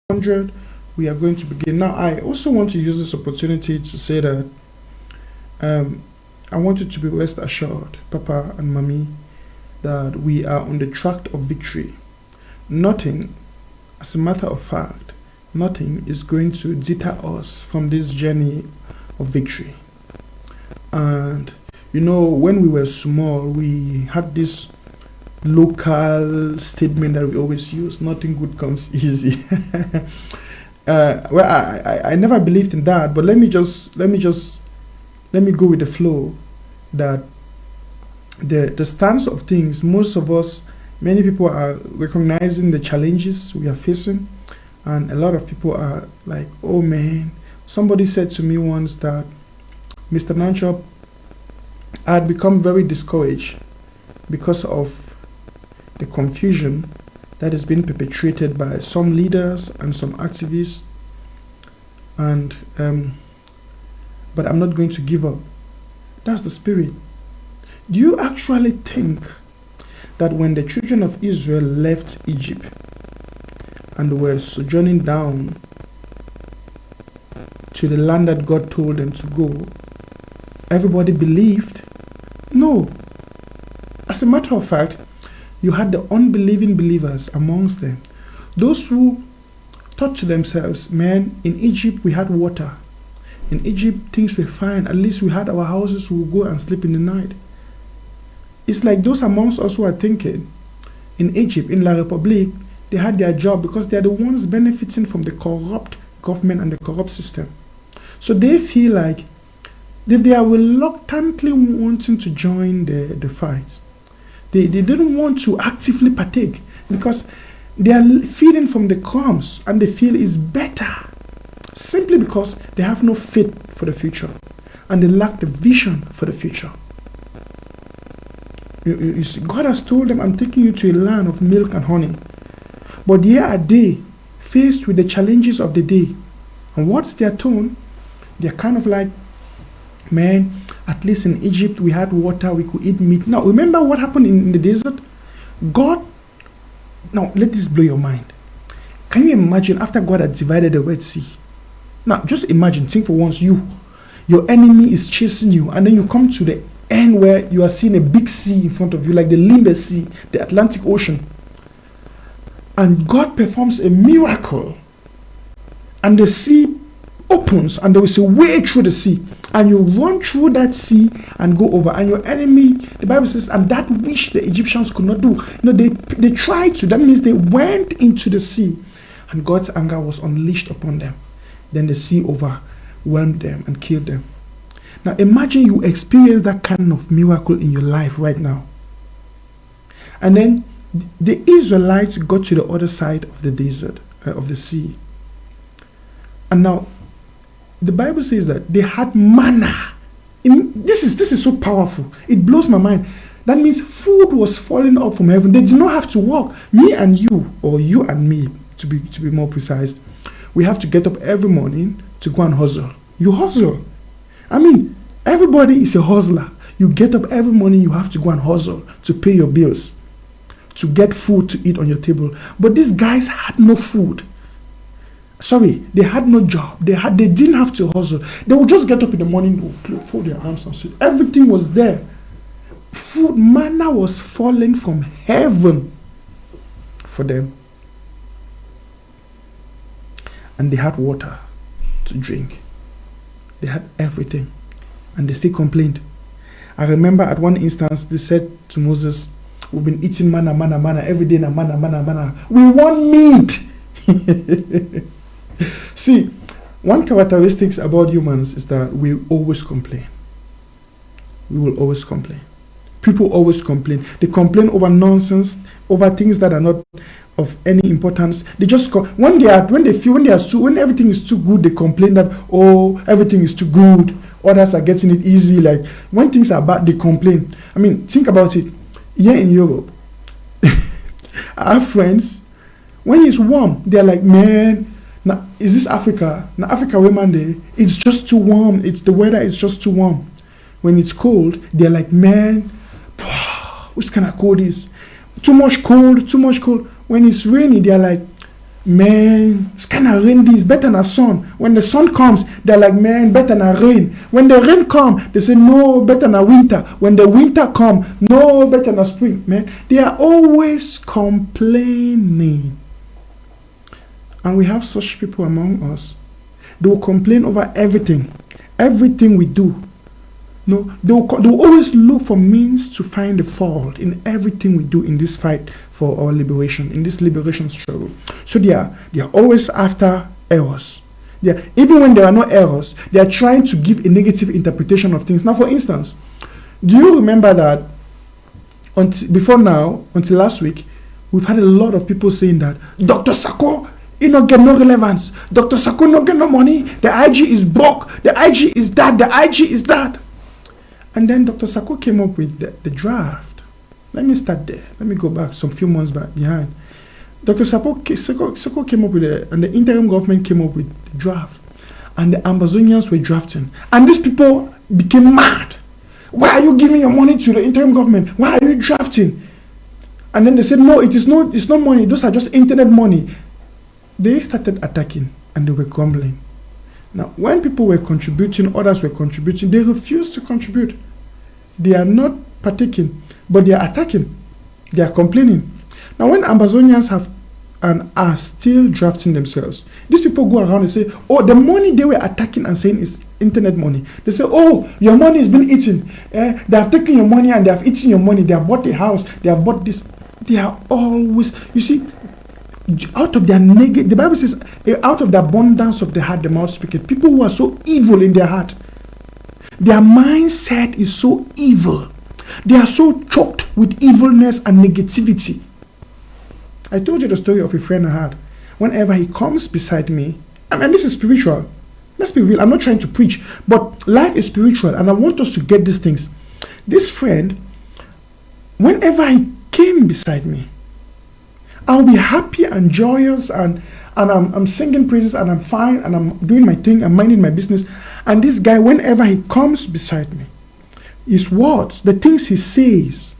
100, we are going to begin. Now, I also want to use this opportunity to say that I want you to be rest assured, Papa and Mommy, that we are on the track of victory. Nothing, as a matter of fact, nothing is going to deter us from this journey of victory. And you know, when we were small, we had this local statement that we always use: nothing good comes easy. Well, I never believed in that, but let me go with the flow. That the stance of things, most of us, many people are recognizing the challenges we are facing, and a lot of people are like, oh man. Somebody said to me once that Mr. Nanchop had become very discouraged because of the confusion that is being perpetrated by some leaders and some activists, and but I'm not going to give up. That's the spirit. Do you actually think that when the children of Israel left Egypt and were sojourning down to the land that God told them to go, everybody believed? No. As a matter of fact, you had the unbelieving believers amongst them. Those who thought to themselves, man, in Egypt we had water. In Egypt things were fine. At least we had our houses, we would go and sleep in the night. It's like those amongst us who are thinking, in Egypt, in La République, they had their job because they are the ones benefiting from the corrupt government and the corrupt system. So they feel like they are reluctantly wanting to join the fight. They didn't want to actively partake because they are feeding from the crumbs and they feel it's better, simply because they have no faith for the future and they lack the vision for the future. You see, God has told them, I'm taking you to a land of milk and honey. But here are they faced with the challenges of the day. And what's their tone? They're kind of like, man, at least in Egypt we had water, we could eat meat. Now remember what happened in the desert? God, now let this blow your mind. Can you imagine after God had divided the Red Sea? Now just imagine, think for once, your enemy is chasing you, and then you come to the end where you are seeing a big sea in front of you, like the Limbe Sea, the Atlantic Ocean. And God performs a miracle, and the sea opens, and there is a way through the sea, and you run through that sea and go over, and your enemy, the Bible says, and that which the Egyptians could not do. You know, they tried to. That means they went into the sea, and God's anger was unleashed upon them. Then the sea overwhelmed them and killed them. Now imagine you experience that kind of miracle in your life right now. And then the Israelites got to the other side of the desert, of the sea. And now the Bible says that they had manna. This is so powerful. It blows my mind. That means food was falling up from heaven. They did not have to work. Me and you, or you and me, to be more precise, we have to get up every morning to go and hustle. You hustle. I mean, everybody is a hustler. You get up every morning, you have to go and hustle to pay your bills, to get food to eat on your table. But these guys had no food. Sorry, they had no job. They didn't have to hustle. They would just get up in the morning, fold their arms and sit. Everything was there. Food, manna was falling from heaven for them. And they had water to drink. They had everything. And they still complained. I remember at one instance, they said to Moses, we've been eating manna every day, manna. We want meat. See, one characteristic about humans is that we always complain. We will always complain. People always complain. They complain over nonsense, over things that are not of any importance. They just when everything is too good, they complain that, oh, everything is too good. Others are getting it easy. Like when things are bad, they complain. I mean, think about it. Here in Europe, I have friends. When it's warm, they're like, man, now is this Africa? Now Africa women day, it's just too warm. The weather is just too warm. When it's cold, they're like, man, which kind of cold is? Too much cold. When it's rainy, they're like, man, it's kind of rain, it's better than sun. When the sun comes, they're like, man, better than rain. When the rain comes, they say, no, better than winter. When the winter comes, no, better than spring. Man, they are always complaining. And we have such people among us. They will complain over everything we do. No, they will always look for means to find the fault in everything we do in this fight for our liberation, in this liberation struggle. So they are always after errors. Even when there are no errors, they are trying to give a negative interpretation of things. Now, for instance, do you remember that until last week, we've had a lot of people saying that Dr. Sako, he not get no relevance. Dr. Sako not get no money. The IG is broke. The IG is that. The IG is that. And then Dr. Sako came up with the draft. Let me start there. Let me go back some few months back behind. Dr. Sako came up with it, and the interim government came up with the draft. And the Ambazonians were drafting. And these people became mad. Why are you giving your money to the interim government? Why are you drafting? And then they said, no, it's not money. Those are just internet money. They started attacking and they were grumbling. Now, when people were contributing, others were contributing, they refused to contribute. They are not partaking, but they are attacking. They are complaining. Now, when Ambazonians have and are still drafting themselves, these people go around and say, oh, the money they were attacking and saying is internet money. They say, oh, your money has been eaten. They have taken your money and they have eaten your money. They have bought a house. They have bought this. They are always, you see, out of their the Bible says, out of the abundance of the heart, the mouth speaketh. People who are so evil in their heart, their mindset is so evil. They are so choked with evilness and negativity. I told you the story of a friend I had. Whenever he comes beside me, and this is spiritual. Let's be real. I'm not trying to preach, but life is spiritual, and I want us to get these things. This friend, whenever he came beside me, I'll be happy and joyous, and I'm singing praises, and I'm fine, and I'm doing my thing, I'm minding my business. And this guy, whenever he comes beside me, his words, the things he says,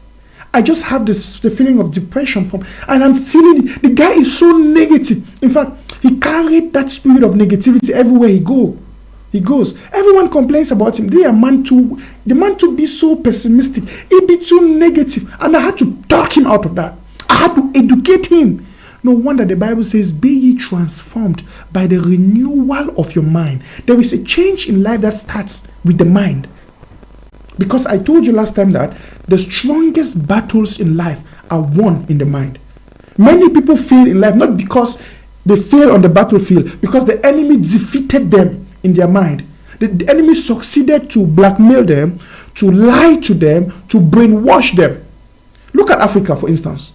I just have the feeling of depression from, and I'm feeling the guy is so negative. In fact, he carried that spirit of negativity everywhere he goes. Everyone complains about him. The man to be so pessimistic. He be too negative, and I had to talk him out of that. I had to educate him. No wonder the Bible says, be ye transformed by the renewal of your mind. There is a change in life that starts with the mind. Because I told you last time that the strongest battles in life are won in the mind. Many people fail in life not because they fail on the battlefield, because the enemy defeated them in their mind. The enemy succeeded to blackmail them, to lie to them, to brainwash them. Look at Africa, for instance.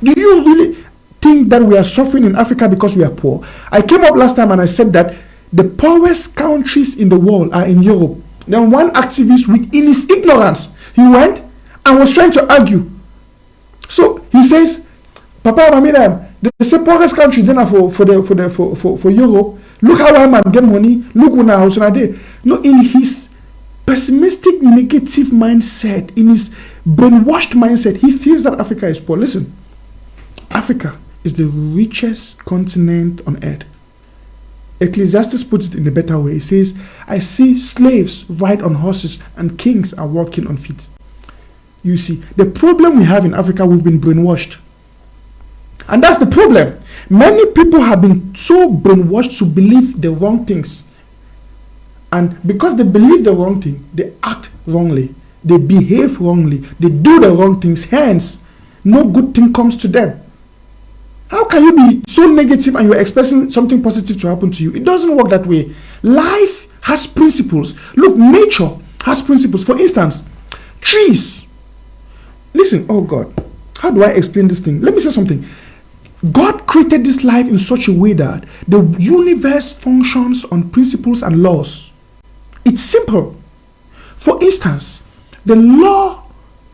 Do you really think that we are suffering in Africa because we are poor? I came up last time and I said that the poorest countries in the world are in Europe. Then one activist, in his ignorance, he went and was trying to argue. So he says, Papa Mamina, the poorest country then for Europe. Look how I man get money. Look when I was there. No, in his pessimistic, negative mindset, in his brainwashed mindset, he feels that Africa is poor. Listen, Africa is the richest continent on earth. Ecclesiastes puts it in a better way. He says, I see slaves ride on horses and kings are walking on feet. You see, the problem we have in Africa, we've been brainwashed. And that's the problem. Many people have been so brainwashed to believe the wrong things. And because they believe the wrong thing, they act wrongly. They behave wrongly. They do the wrong things. Hence, no good thing comes to them. How can you be so negative and you're expecting something positive to happen to you? It doesn't work that way. Life has principles. Look, nature has principles. For instance, trees. Listen, oh God, how do I explain this thing? Let me say something. God created this life in such a way that the universe functions on principles and laws. It's simple. For instance, the law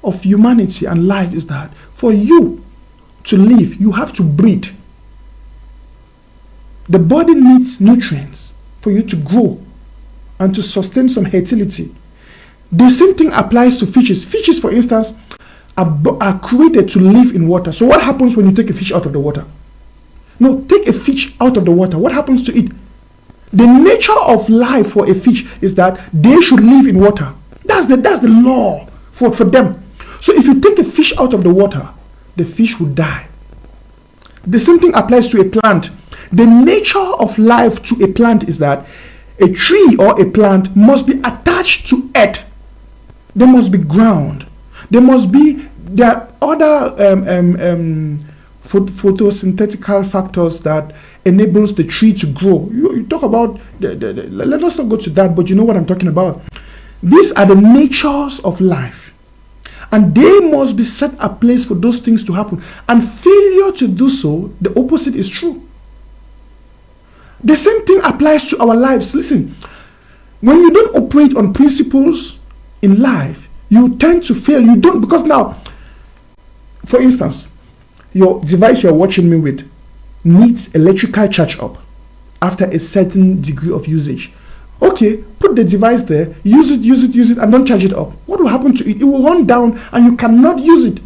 of humanity and life is that for you to live, you have to breathe. The body needs nutrients for you to grow and to sustain some fertility. The same thing applies to fishes. Fishes, for instance, are created to live in water. So what happens when you take a fish out of the water? No, take a fish out of the water. What happens to it? The nature of life for a fish is that they should live in water. That's the law for them. So if you take a fish out of the water, the fish will die. The same thing applies to a plant. The nature of life to a plant is that a tree or a plant must be attached to earth. There must be ground. There are other photosynthetical factors that enables the tree to grow. You talk about, let us not go to that, but you know what I'm talking about. These are the natures of life. And they must be set a place for those things to happen. And failure to do so, the opposite is true. The same thing applies to our lives. Listen, when you don't operate on principles in life, you tend to fail. You don't, because now, for instance, your device you're watching me with needs electrical charge up after a certain degree of usage. Okay, put the device there, use it, and don't charge it up. What will happen to it? It will run down and you cannot use it.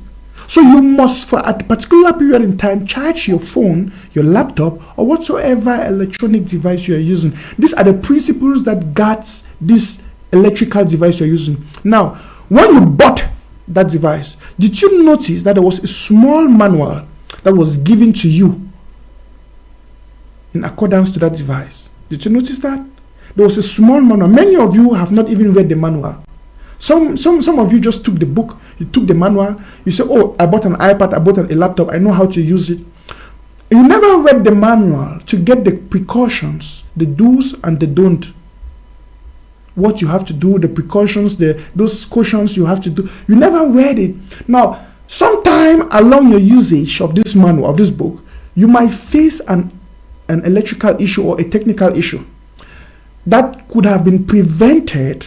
So you must, for a particular period in time, charge your phone, your laptop, or whatsoever electronic device you are using. These are the principles that guards this electrical device you're using. Now, when you bought that device, did you notice that there was a small manual that was given to you in accordance to that device? Did you notice that? There was a small manual. Many of you have not even read the manual. Some of you just took the book, you took the manual, you say, oh, I bought an iPad, I bought a laptop, I know how to use it. You never read the manual to get the precautions, the do's and the don't. What you have to do, the precautions, those cautions you have to do. You never read it. Now, sometime along your usage of this manual, of this book, you might face an electrical issue or a technical issue that could have been prevented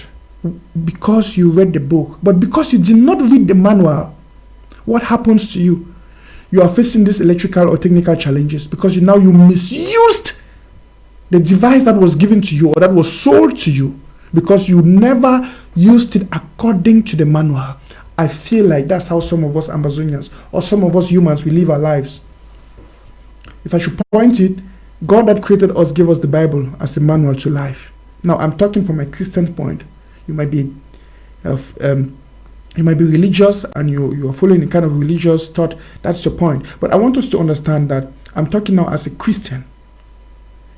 because you read the book. But because you did not read the manual, what happens to you? You are facing these electrical or technical challenges because you misused the device that was given to you or that was sold to you because you never used it according to the manual. I feel like that's how some of us Ambazonians or some of us humans, we live our lives. If I should point it, God that created us gave us the Bible as a manual to life. Now, I'm talking from a Christian point. You might be religious and you are following a kind of religious thought. That's your point. But I want us to understand that I'm talking now as a Christian.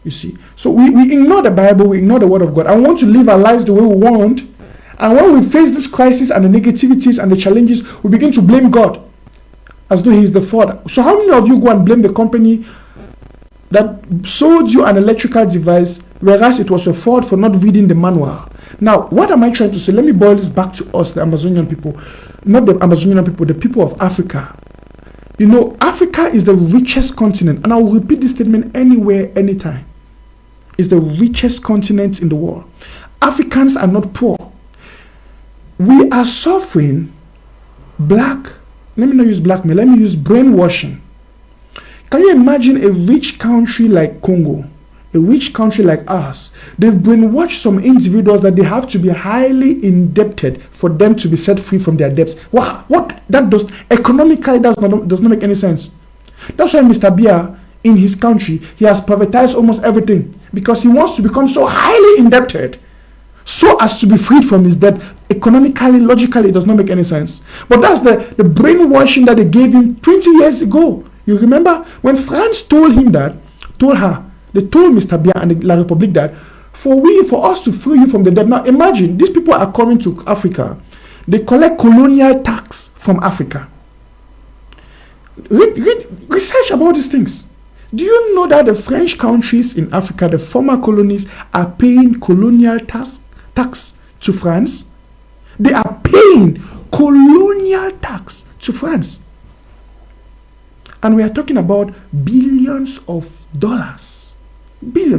You see, so we ignore the Bible, we ignore the Word of God. I want to live our lives the way we want. And when we face this crisis and the negativities and the challenges, we begin to blame God as though He is the fault. So how many of you go and blame the company that sold you an electrical device, whereas it was a fault for not reading the manual? Now, what am I trying to say? Let me boil this back to us, the Amazonian people. Not the Amazonian people, the people of Africa. You know, Africa is the richest continent, and I will repeat this statement anywhere, anytime. It's the richest continent in the world. Africans are not poor. We are suffering let me not use blackmail, let me use brainwashing. Can you imagine a rich country like Congo, a rich country like us? They've brainwashed some individuals that they have to be highly indebted for them to be set free from their debts. Wow, what that does economically does not make any sense. That's why Mr. Biya in his country, he has privatized almost everything because he wants to become so highly indebted so as to be freed from his debt. Economically, logically, it does not make any sense. But that's the brainwashing that they gave him 20 years ago. You remember when France told her, they told Mr. Biya and the La République that for us to free you from the debt. Now imagine, these people are coming to Africa. They collect colonial tax from Africa. Research about these things. Do you know that the French countries in Africa, the former colonies, are paying colonial tax to France? They are paying colonial tax to France. And we are talking about billions of dollars.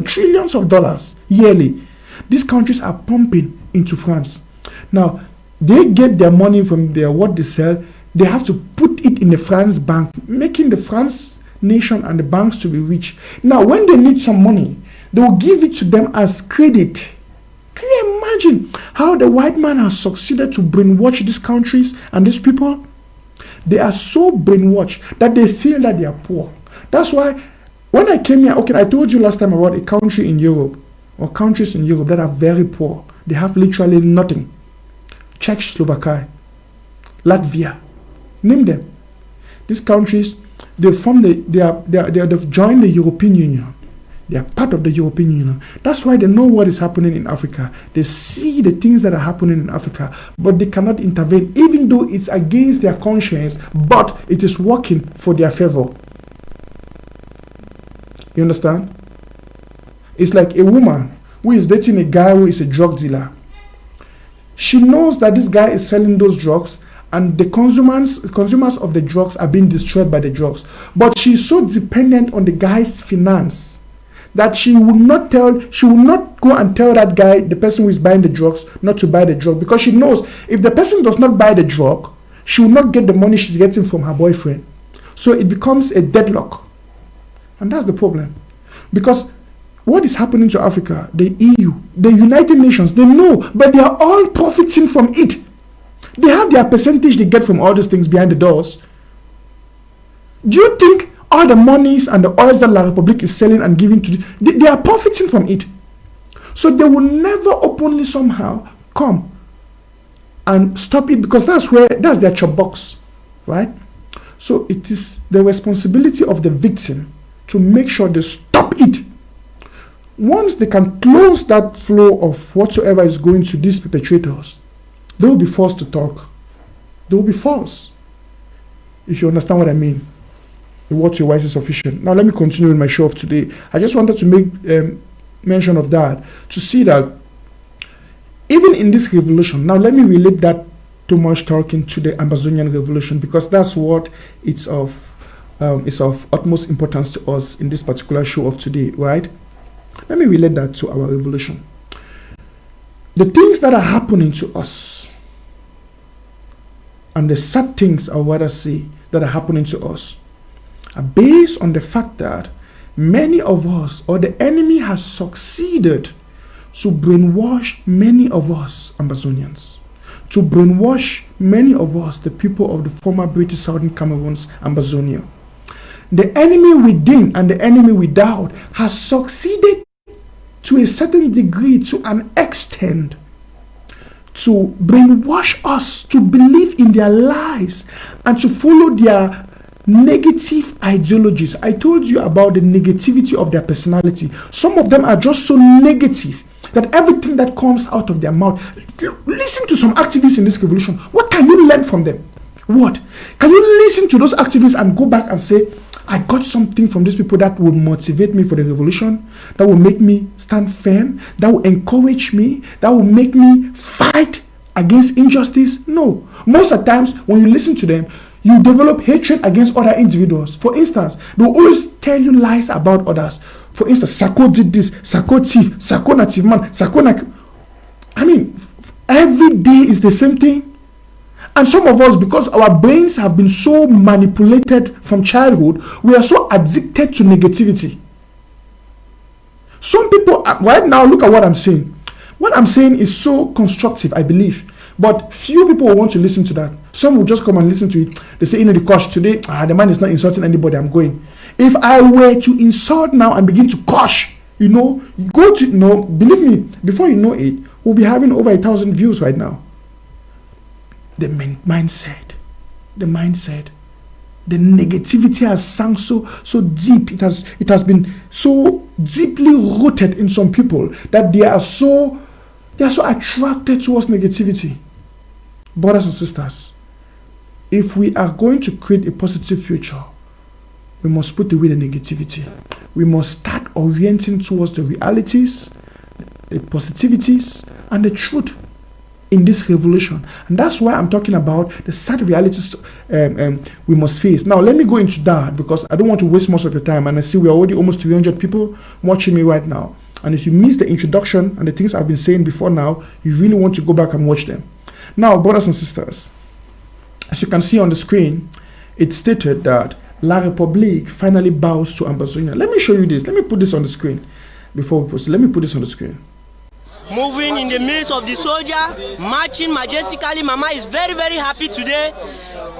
Trillions of dollars yearly. These countries are pumping into France. Now, they get their money from what they sell. They have to put it in the France bank, making the France nation and the banks to be rich. Now, when they need some money, they will give it to them as credit. Can you imagine how the white man has succeeded to brainwash these countries and these people? They are so brainwashed that they feel that they are poor. That's why When I came here, okay, I told you last time about a country in Europe, or countries in Europe that are very poor. They have literally nothing. Czechoslovakia, Latvia, name them. These countries, they've joined the European Union. They are part of the European Union. That's why they know what is happening in Africa. They see the things that are happening in Africa, but they cannot intervene, even though it's against their conscience, but it is working for their favor. You understand? It's like a woman who is dating a guy who is a drug dealer. She knows that this guy is selling those drugs, and the consumers of the drugs are being destroyed by the drugs. But she's so dependent on the guy's finance that she will not go and tell that guy, the person who is buying the drugs, not to buy the drug, because she knows if the person does not buy the drug, she will not get the money she's getting from her boyfriend. So it becomes a deadlock. And that's the problem. Because what is happening to Africa, the EU, the United Nations, they know, but they are all profiting from it. They have their percentage they get from all these things behind the doors. Do you think all the monies and the oils that La Republique is selling and giving to they are profiting from it? So they will never openly somehow come and stop it, because that's their chop box, right? So it is the responsibility of the victim to make sure they stop it. Once they can close that flow of whatsoever is going to these perpetrators, they will be forced to talk. They will be forced. If you understand what I mean. What your wise is sufficient. Now let me continue with my show of today. I just wanted to make mention of that, to see that even in this revolution, now let me relate that too much talking to the Ambazonian revolution, because that's what it's of utmost importance to us in this particular show of today, right? Let me relate that to our revolution. The things that are happening to us, and the sad things, I would rather say, that are happening to us, are based on the fact that many of us, or the enemy has succeeded to brainwash many of us Ambazonians, to brainwash many of us, the people of the former British Southern Cameroons, Ambazonia. The enemy within and the enemy without has succeeded to a certain degree, to an extent, to brainwash us to believe in their lies and to follow their negative ideologies. I told you about the negativity of their personality. Some of them are just so negative that everything that comes out of their mouth. Listen to some activists in this revolution. What can you learn from them? What? Can you listen to those activists and go back and say, I got something from these people that will motivate me for the revolution, that will make me stand firm, that will encourage me, that will make me fight against injustice? No. Most of the times when you listen to them, you develop hatred against other individuals. For instance, they will always tell you lies about others. For instance, Sako did this, Sako thief, Sako native man, Sako I mean, every day is the same thing. And some of us, because our brains have been so manipulated from childhood, we are so addicted to negativity. Some people, right now, look at what I'm saying. What I'm saying is so constructive, I believe. But few people will want to listen to that. Some will just come and listen to it. They say, you know, the coach today, the man is not insulting anybody, I'm going. If I were to insult now and begin to coach, you know, believe me, before you know it, we'll be having over 1,000 views right now. The mindset, the negativity has sunk so deep. It has been so deeply rooted in some people that they are so attracted towards negativity. Brothers and sisters, if we are going to create a positive future, we must put away the negativity. We must start orienting towards the realities, the positivities, and the truth in this revolution. And that's why I'm talking about the sad realities we must face. Now, let me go into that, because I don't want to waste most of your time. And I see we're already almost 300 people watching me right now. And if you missed the introduction and the things I've been saying before now, you really want to go back and watch them. Now, brothers and sisters, as you can see on the screen, it stated that La Republique finally bows to Ambazonia. Let me show you this. Let me put this on the screen before we proceed. Let me put this on the screen. moving in the midst of the soldier, marching majestically. Mama is very, very happy today.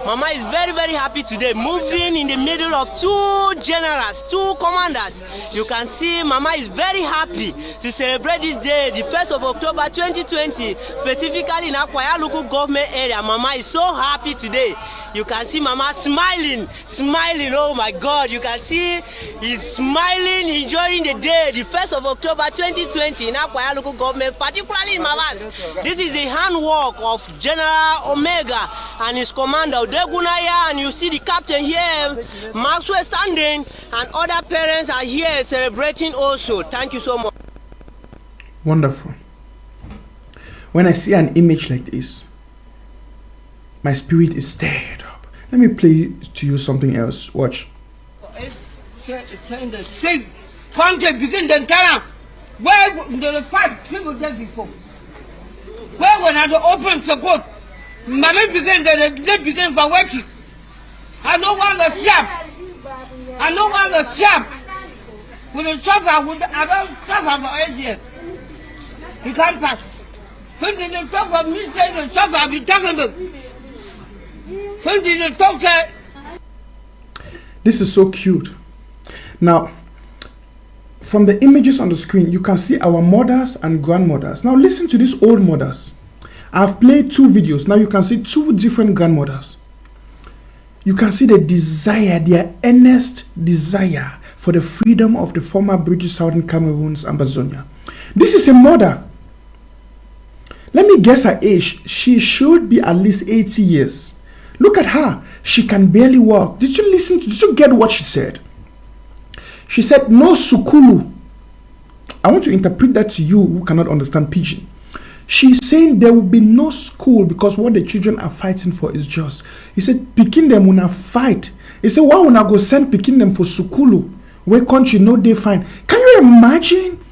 Mama is very, very happy today, moving in the middle of two generals, two commanders. You can see Mama is very happy to celebrate this day, the 1st of October 2020, specifically in Akwaya local government area. Mama is so happy today. You can see Mama smiling, oh my God. You can see he's smiling, enjoying the day, the 1st of October 2020 in Akwaya local government, particularly in Mavas. This is the handwork of General Omega and his commander Odegunaya, and you see the captain here, Maxwell standing, and other parents are here celebrating also. Thank you so much. Wonderful. When I see an image like this, my spirit is stirred up. Let me play to you something else. Watch. The same contact begin the time where the fight people just before. Where when I open support, Mama began they begin for working. I know one the sharp. I know one the sharp. With the suffer with I don't suffer for 8 years. He can't pass. Something the talk of me say the suffer I'll be talking about. This is so cute. Now, from the images on the screen, you can see our mothers and grandmothers. Now, listen to these old mothers. I've played 2 videos. Now, you can see 2 different grandmothers. You can see the desire, their earnest desire for the freedom of the former British Southern Cameroon's Ambazonia. This is a mother. Let me guess her age. She should be at least 80 years. Look at her. She can barely walk. Did you get what she said? She said, no sukulu. I want to interpret that to you who cannot understand Pidgin. She's saying there will be no school because what the children are fighting for is just. He said, Pikin them will fight. He said, why will I go send Pikin them for sukulu? Where country no they find? Can you imagine?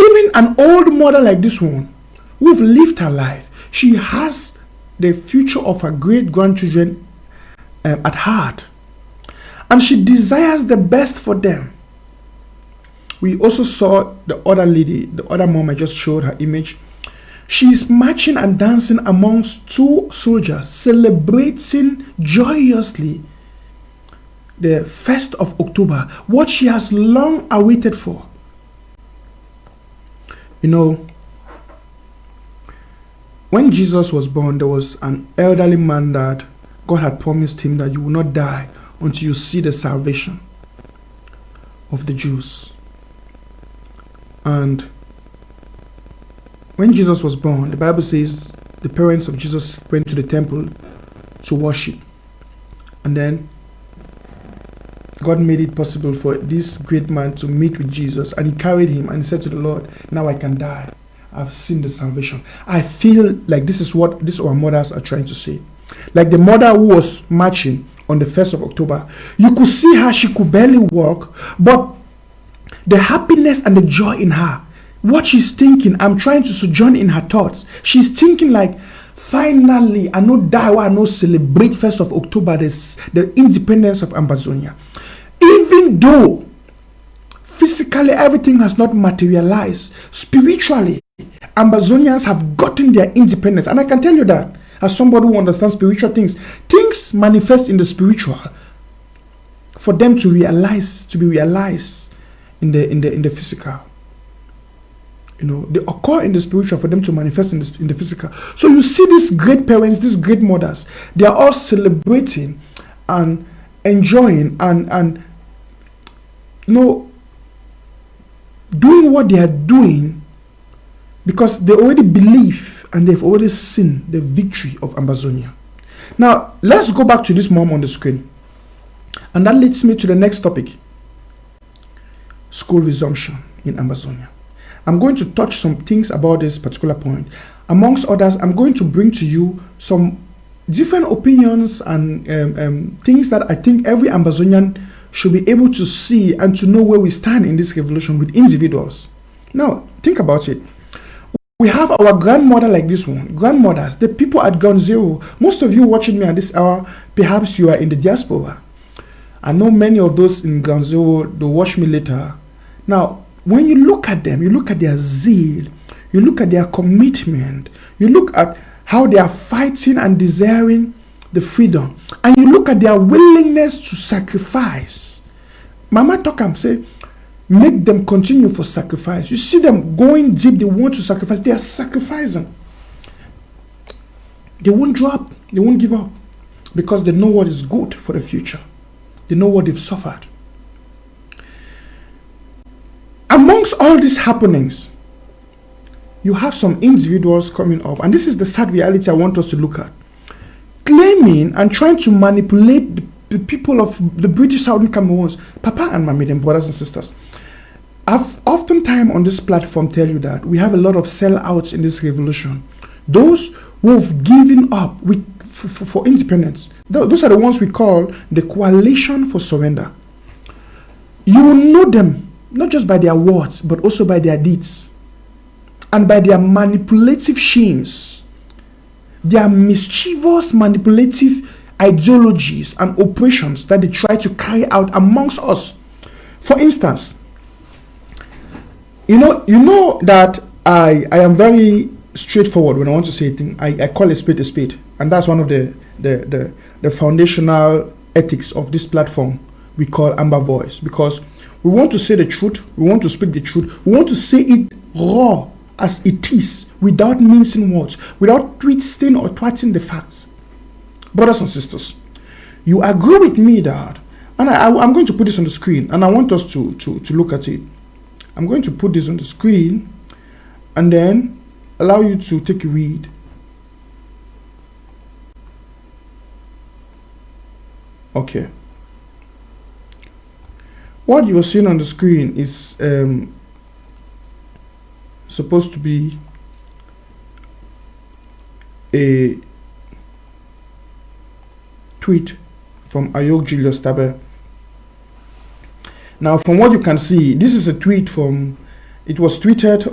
Even an old mother like this one, who've lived her life, she has the future of her great-grandchildren at heart, and she desires the best for them. We also saw the other lady, the other mom I just showed her image. She's marching and dancing amongst 2 soldiers, celebrating joyously the 1st of October, what she has long awaited for. You know, when Jesus was born, there was an elderly man that God had promised him that you will not die until you see the salvation of the Jews. And when Jesus was born, the Bible says the parents of Jesus went to the temple to worship. And then God made it possible for this great man to meet with Jesus, and he carried him and he said to the Lord, now I can die. I've seen the salvation. I feel like this is what our mothers are trying to say. Like the mother who was marching on the 1st of October, you could see her, she could barely walk, but the happiness and the joy in her, what she's thinking, I'm trying to sojourn in her thoughts. She's thinking like, finally, I know die, I know celebrate 1st of October, the independence of Ambazonia. Even though physically everything has not materialized, spiritually, Ambazonians have gotten their independence. And I can tell you that, as somebody who understands spiritual things, things manifest in the spiritual for them to realize, to be realized in the physical. You know, they occur in the spiritual for them to manifest in the physical. So you see these great parents, these great mothers, they are all celebrating and enjoying and you know, doing what they are doing because they already believe and they've already seen the victory of Ambazonia. Now, let's go back to this mom on the screen. And that leads me to the next topic. School resumption in Ambazonia. I'm going to touch some things about this particular point. Amongst others, I'm going to bring to you some different opinions and things that I think every Ambazonian should be able to see and to know where we stand in this revolution with individuals. Now, think about it. We have our grandmother like this one, grandmothers, the people at Ground Zero. Most of you watching me at this hour, perhaps you are in the diaspora. I know many of those in Ground Zero, they'll watch me later. Now, when you look at them, you look at their zeal, You look at their commitment. You look at how they are fighting and desiring the freedom. And you look at their willingness to sacrifice. Mama Tokam say, make them continue for sacrifice. You see them going deep. They want to sacrifice. They are sacrificing. They won't drop. They won't give up. Because they know what is good for the future. They know what they've suffered. Amongst all these happenings, you have some individuals coming up, and this is the sad reality I want us to look at, claiming and trying to manipulate the people of the British Southern Cameroons, Papa and Mami, them brothers and sisters. I've oftentimes on this platform tell you that we have a lot of sellouts in this revolution. Those who have given up for independence. Those are the ones we call the Coalition for Surrender. You will know them not just by their words, but also by their deeds and by their manipulative schemes, their mischievous manipulative ideologies and operations that they try to carry out amongst us. For instance, you know that I am very straightforward when I want to say a thing. I call a spade, and that's one of the foundational ethics of this platform we call Amber Voice, because we want to say the truth, we want to speak the truth, we want to say it raw as it is, without mincing words, without twisting or twatting the facts. Brothers and sisters, you agree with me that, and I'm going to put this on the screen, and I want us to look at it. I'm going to put this on the screen and then allow you to take a read. Okay. What you are seeing on the screen is supposed to be a tweet from Ayok Julius Tabe. Now, from what you can see, this is a tweet from, it was tweeted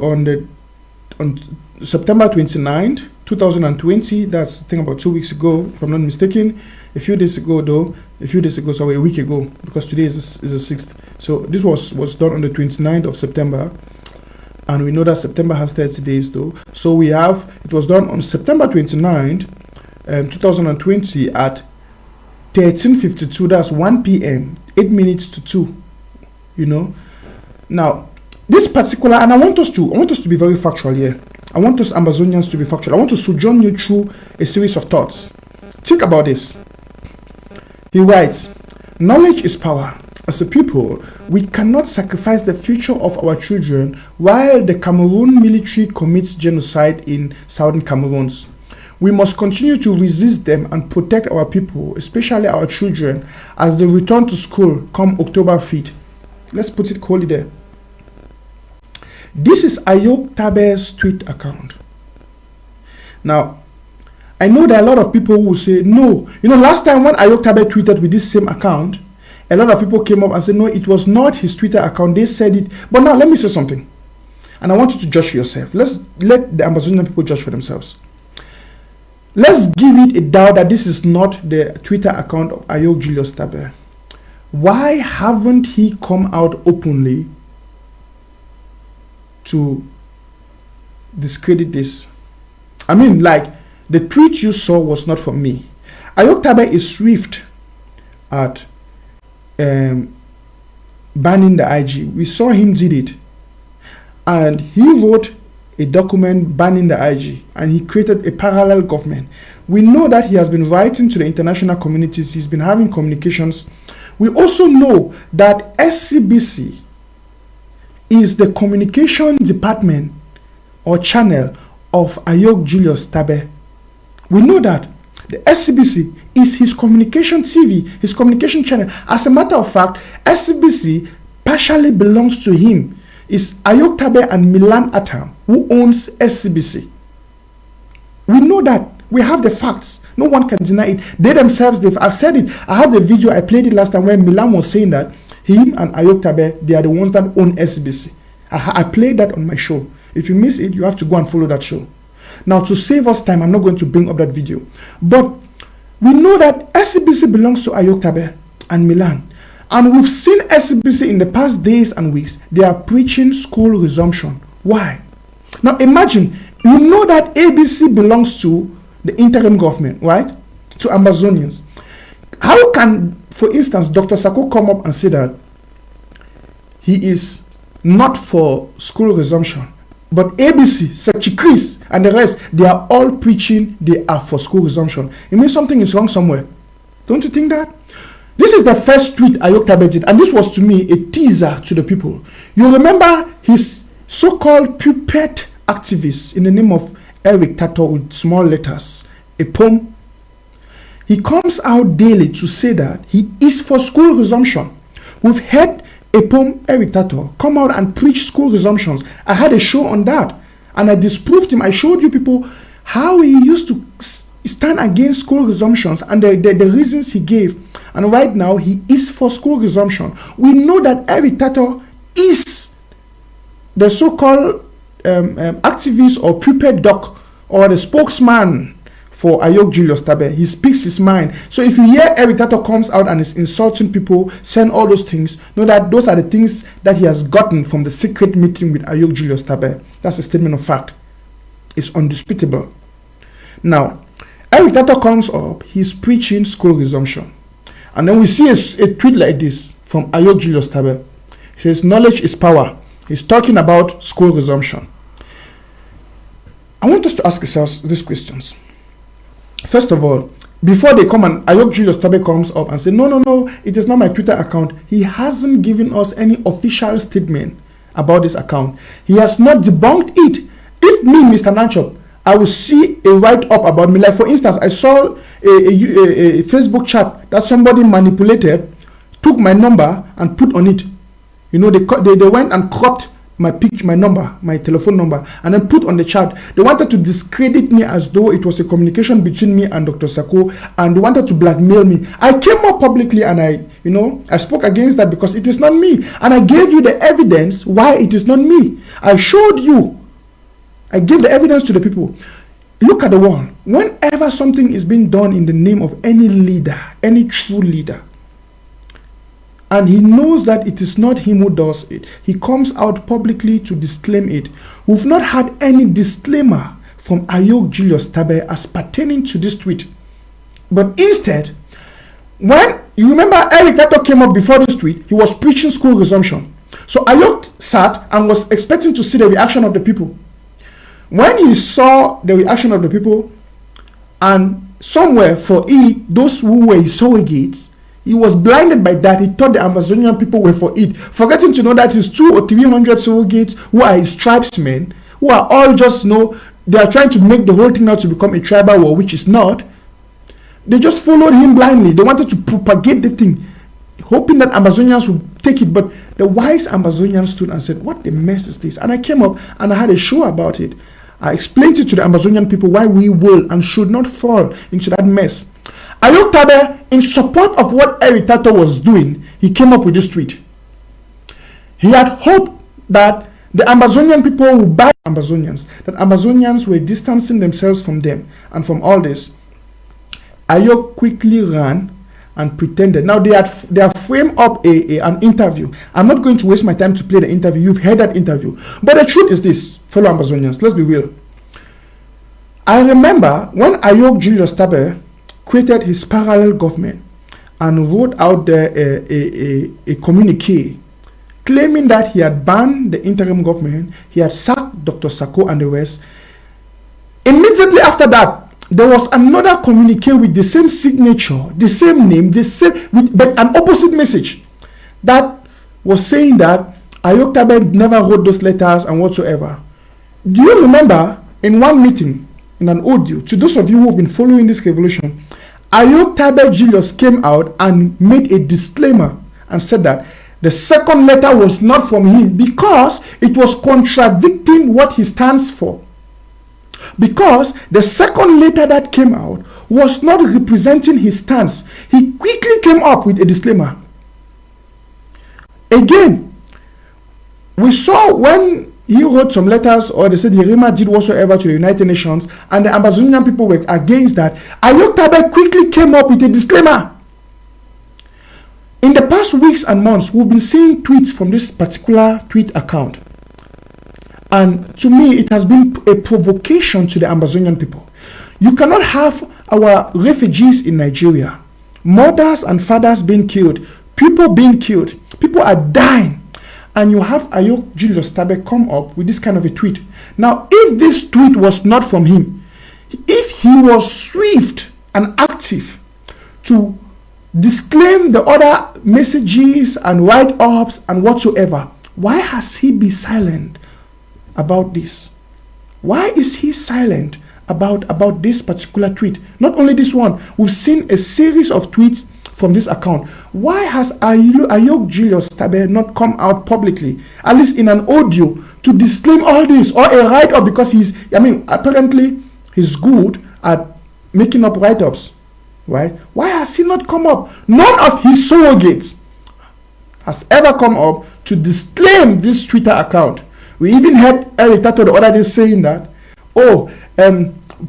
on September 29th, 2020. That's the thing, about 2 weeks ago, if I'm not mistaken. A few days ago, sorry, a week ago, because today is the 6th. So this was done on the 29th of September. And we know that September has 30 days though. So it was done on September 29th, 2020 at 13:52. That's 1 p.m., 8 minutes to 2. You know, now this particular, and I want us to be very factual here. I want us Ambazonians to be factual. I want to sojourn you through a series of thoughts. Think about this. He writes, knowledge is power. As a people, we cannot sacrifice the future of our children while the Cameroon military commits genocide in southern Cameroons. We must continue to resist them and protect our people, especially our children, as they return to school come October 5th. Let's put it coldly there. This is Ayok Tabe's tweet account. Now, I know there are a lot of people who will say, no. You know, last time when Ayok Tabe tweeted with this same account, a lot of people came up and said, no, it was not his Twitter account. They said it. But now, let me say something. And I want you to judge for yourself. Let the Ambazonian people judge for themselves. Let's give it a doubt that this is not the Twitter account of Ayok Julius Tabe. Why haven't he come out openly to discredit this? I mean, like, the tweet you saw was not from me. Ayok Tabe is swift at banning the IG. We saw him did it. And he wrote a document banning the IG, and he created a parallel government. We know that he has been writing to the international communities. He's been having communications. We also know that SCBC is the communication department or channel of Ayok Julius Tabe. We know that the SCBC is his communication TV, his communication channel. As a matter of fact, SCBC partially belongs to him. It's Ayok Tabe and Milan Atam who owns SCBC. We know that. We have the facts. No one can deny it. They themselves, I've said it. I have the video, I played it last time where Milan was saying that him and Ayok Tabe, they are the ones that own SCBC. I played that on my show. If you miss it, you have to go and follow that show. Now, to save us time, I'm not going to bring up that video. But we know that SCBC belongs to Ayok Tabe and Milan. And we've seen SCBC in the past days and weeks. They are preaching school resumption. Why? Now imagine, you know that ABC belongs to the interim government, right? To Ambazonians. How can, for instance, Dr. Sako come up and say that he is not for school resumption, but ABC, Sechi Chris, and the rest, they are all preaching they are for school resumption? It means something is wrong somewhere. Don't you think that? This is the first tweet Ayok Tabe did, and this was to me a teaser to the people. You remember his so-called puppet activist in the name of Eric Tato with small letters, a poem. He comes out daily to say that he is for school resumption. We've heard a poem, Eric Tato, come out and preach school resumptions. I had a show on that, and I disproved him. I showed you people how he used to stand against school resumptions and the reasons he gave. And right now, he is for school resumption. We know that Eric Tato is the so-called activist or puppet doc or the spokesman for Ayok Julius Tabe. He speaks his mind. So if you hear Eric Tato comes out and is insulting people, saying all those things, know that those are the things that he has gotten from the secret meeting with Ayok Julius Tabe. That's a statement of fact. It's undisputable. Now, Eric Tato comes up, he's preaching school resumption. And then we see a tweet like this from Ayok Julius Tabe. He says, knowledge is power. He's talking about school resumption. I want us to ask ourselves these questions. First of all, before they come and Ayok Julius Tabe comes up and say, no, it is not my Twitter account. He hasn't given us any official statement about this account. He has not debunked it. If me, Mr. Nanchop, I will see a write-up about me. Like for instance, I saw a Facebook chat that somebody manipulated, took my number and put on it. You know, they went and cropped my picture, my number, my telephone number, and then put on the chat. They wanted to discredit me as though it was a communication between me and Dr. Sako, and they wanted to blackmail me. I came up publicly and I spoke against that because it is not me. And I gave you the evidence why it is not me. I showed you. I gave the evidence to the people. Look at the wall. Whenever something is being done in the name of any leader, any true leader, and he knows that it is not him who does it, he comes out publicly to disclaim it. We've not had any disclaimer from Ayok Julius Tabe as pertaining to this tweet. But instead, when you remember Eric Tato came up before this tweet, he was preaching school resumption. So Ayok sat and was expecting to see the reaction of the people. When he saw the reaction of the people, and somewhere for it, those who were his surrogates, he was blinded by that. He thought the Ambazonian people were for it, forgetting to know that his 200 or 300 surrogates who are his tribesmen, who are all just, they are trying to make the whole thing now to become a tribal war, which is not. They just followed him blindly. They wanted to propagate the thing, hoping that Ambazonians would take it. But the wise Ambazonians stood and said, what the mess is this? And I came up and I had a show about it. I explained it to the Ambazonian people why we will and should not fall into that mess. Ayok Tabe, in support of what Eric Tato was doing, he came up with this tweet. He had hoped that the Ambazonian people would buy Ambazonians, that Ambazonians were distancing themselves from them and from all this. Ayok quickly ran and pretended. Now they have framed up an interview. I'm not going to waste my time to play the interview. You've heard that interview. But the truth is this, fellow Ambazonians, let's be real. I remember when Ayok Julius Tabe created his parallel government and wrote out there a communique claiming that he had banned the interim government, he had sacked Dr. Sako and the rest. Immediately after that, there was another communique with the same signature, the same name, but an opposite message that was saying that Ayok Tabe never wrote those letters and whatsoever. Do you remember in one meeting, in an audio, to those of you who have been following this revolution, Ayok Tabe Julius came out and made a disclaimer and said that the second letter was not from him because it was contradicting what he stands for. Because the second letter that came out was not representing his stance. He quickly came up with a disclaimer. Again, we saw when he wrote some letters, or they said Yerima did whatsoever to the United Nations, and the Ambazonian people were against that, Ayok Tabe quickly came up with a disclaimer. In the past weeks and months, we've been seeing tweets from this particular tweet account. And to me, it has been a provocation to the Ambazonian people. You cannot have our refugees in Nigeria, mothers and fathers being killed, people being killed, people are dying, and you have Ayok Julius Tabe come up with this kind of a tweet. Now, if this tweet was not from him, if he was swift and active to disclaim the other messages and write-ups and whatsoever, why has he been silent about this? Why is he silent about this particular tweet? Not only this one, we've seen a series of tweets from this account. Why has Ayok Julius Tabe not come out publicly, at least in an audio, to disclaim all this, or a write-up? Because apparently he's good at making up write-ups, right? Why has he not come up? None of his surrogates has ever come up to disclaim this Twitter account. We even heard Eric Tato the other day saying that,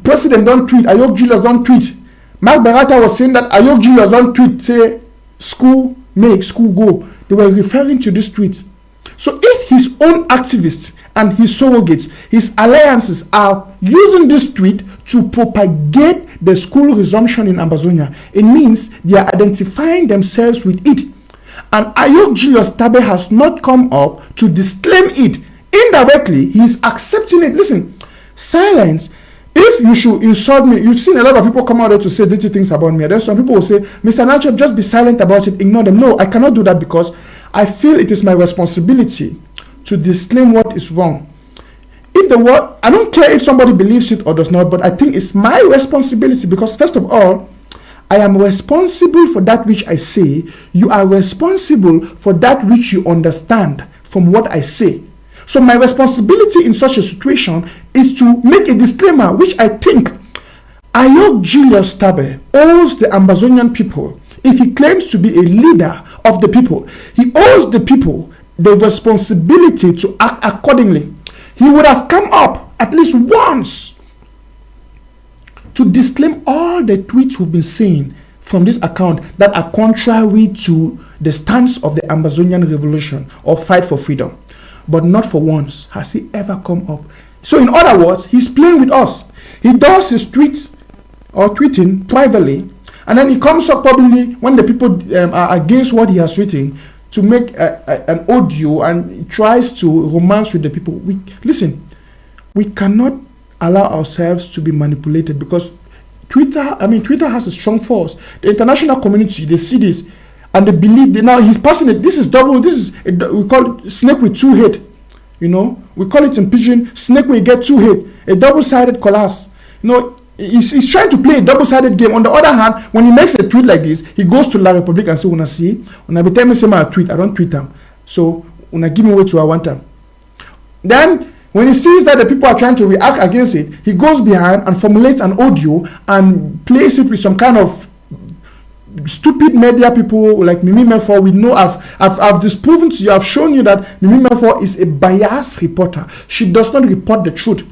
President don't tweet, Ayok Julius don't tweet. Mark Barata was saying that Ayok Julius don't tweet, say school make, school go. They were referring to this tweet. So if his own activists and his surrogates, his alliances are using this tweet to propagate the school resumption in Ambazonia, it means they are identifying themselves with it. And Ayok Julius Tabe has not come up to disclaim it. Indirectly, he is accepting it. Listen, silence. If you should insult me, you've seen a lot of people come out there to say dirty things about me. There's some people who say, Mr. Nanchop, just be silent about it, ignore them. No, I cannot do that because I feel it is my responsibility to disclaim what is wrong. If the word, I don't care if somebody believes it or does not, but I think it's my responsibility because first of all, I am responsible for that which I say. You are responsible for that which you understand from what I say. So my responsibility in such a situation is to make a disclaimer, which I think Ayok Julius Tabe owes the Ambazonian people. If he claims to be a leader of the people, he owes the people the responsibility to act accordingly. He would have come up at least once to disclaim all the tweets we've been seeing from this account that are contrary to the stance of the Ambazonian revolution or fight for freedom. But not for once has he ever come up. So in other words, he's playing with us. He does his tweets or tweeting privately, and then he comes up publicly when the people are against what he has written to make an audio, and he tries to romance with the people. Listen, we cannot allow ourselves to be manipulated because Twitter has a strong force. The international community, they see this and they believe that now he's passing it. This is double. We call it snake with two heads. You know, we call it in pidgin snake when you get two heads, a double-sided collapse. You know, he's trying to play a double-sided game. On the other hand, when he makes a tweet like this, he goes to La Republique and says, "Una see, when I be telling me say my tweet, I don't tweet them. So una give me what I want them." Then when he sees that the people are trying to react against it, he goes behind and formulates an audio and plays it with some kind of stupid media people like Mimi Mefor. We know I've disproven to you, I've shown you that Mimi Mefor is a biased reporter. She does not report the truth.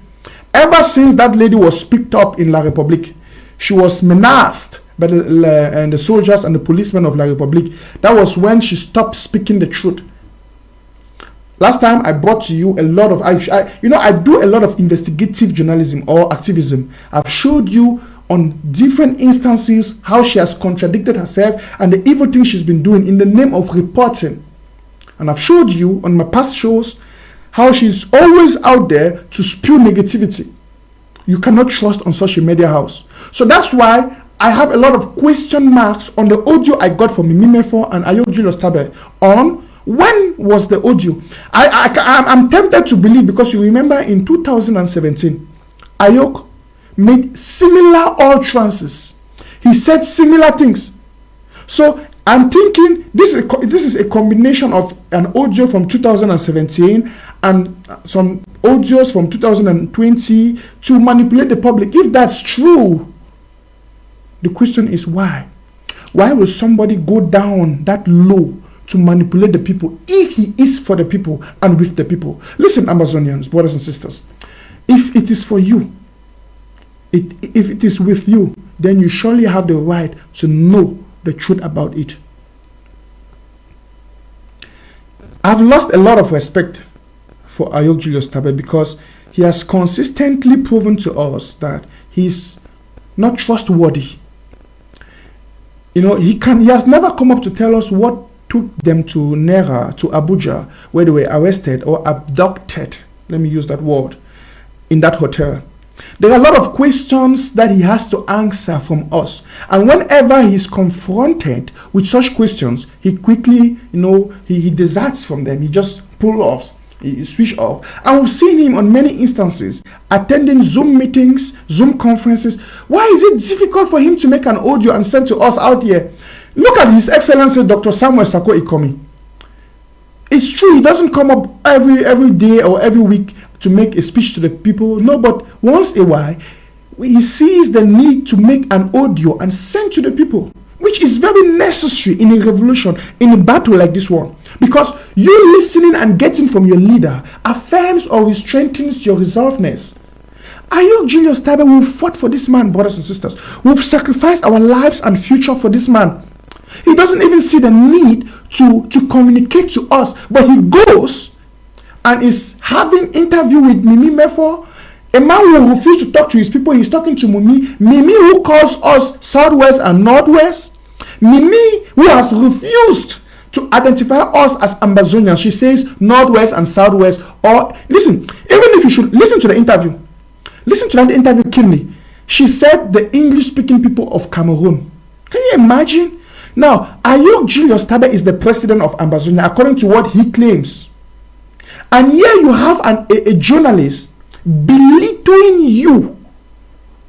Ever since that lady was picked up in La Republique, she was menaced by the soldiers and the policemen of La Republique. That was when she stopped speaking the truth. Last time I brought to you a lot of, I do a lot of investigative journalism or activism. I've showed you on different instances how she has contradicted herself and the evil things she's been doing in the name of reporting. And I've showed you on my past shows how she's always out there to spew negativity. You cannot trust on such a media house. So that's why I have a lot of question marks on the audio I got from Mimi Mefor and Ayok Julius Tabe on when was the audio. I'm tempted to believe because you remember in 2017, Ayok made similar utterances. He said similar things. So I'm thinking this is a combination of an audio from 2017 and some audios from 2020 to manipulate the public. If that's true, the question is why? Why will somebody go down that low to manipulate the people if he is for the people and with the people? Listen, Ambazonians, brothers and sisters, if it is for you, if it is with you, then you surely have the right to know the truth about it. I've lost a lot of respect for Ayok Julius Tabe because he has consistently proven to us that he's not trustworthy. He has never come up to tell us what took them to Nera, to Abuja, where they were arrested or abducted, let me use that word, in that hotel. There are a lot of questions that he has to answer from us. And whenever he's confronted with such questions, he quickly, he deserts from them. He just pulls off. He switch off. And we've seen him on many instances attending Zoom meetings, Zoom conferences. Why is it difficult for him to make an audio and send to us out here? Look at His Excellency Dr. Samuel Sako Ikomi. It's true, he doesn't come up every day or every week to make a speech to the people. No, but once a while, he sees the need to make an audio and send to the people, which is very necessary in a revolution, in a battle like this one. Because you listening and getting from your leader affirms or strengthens your resolveness. Ayok Julius Tabe, we've fought for this man, brothers and sisters. We've sacrificed our lives and future for this man. He doesn't even see the need to communicate to us, but he goes and is having interview with Mimi Mefo, a man who refused to talk to his people. He's talking to Mimi who calls us Southwest and Northwest, Mimi who has refused to identify us as Ambazonians. She says Northwest and Southwest. Or listen, even if you should listen to the interview, listen to that interview keenly. She said the English-speaking people of Cameroon. Can you imagine? Now, Ayok Julius Tabe is the president of Ambazonia, according to what he claims. And here you have a journalist belittling you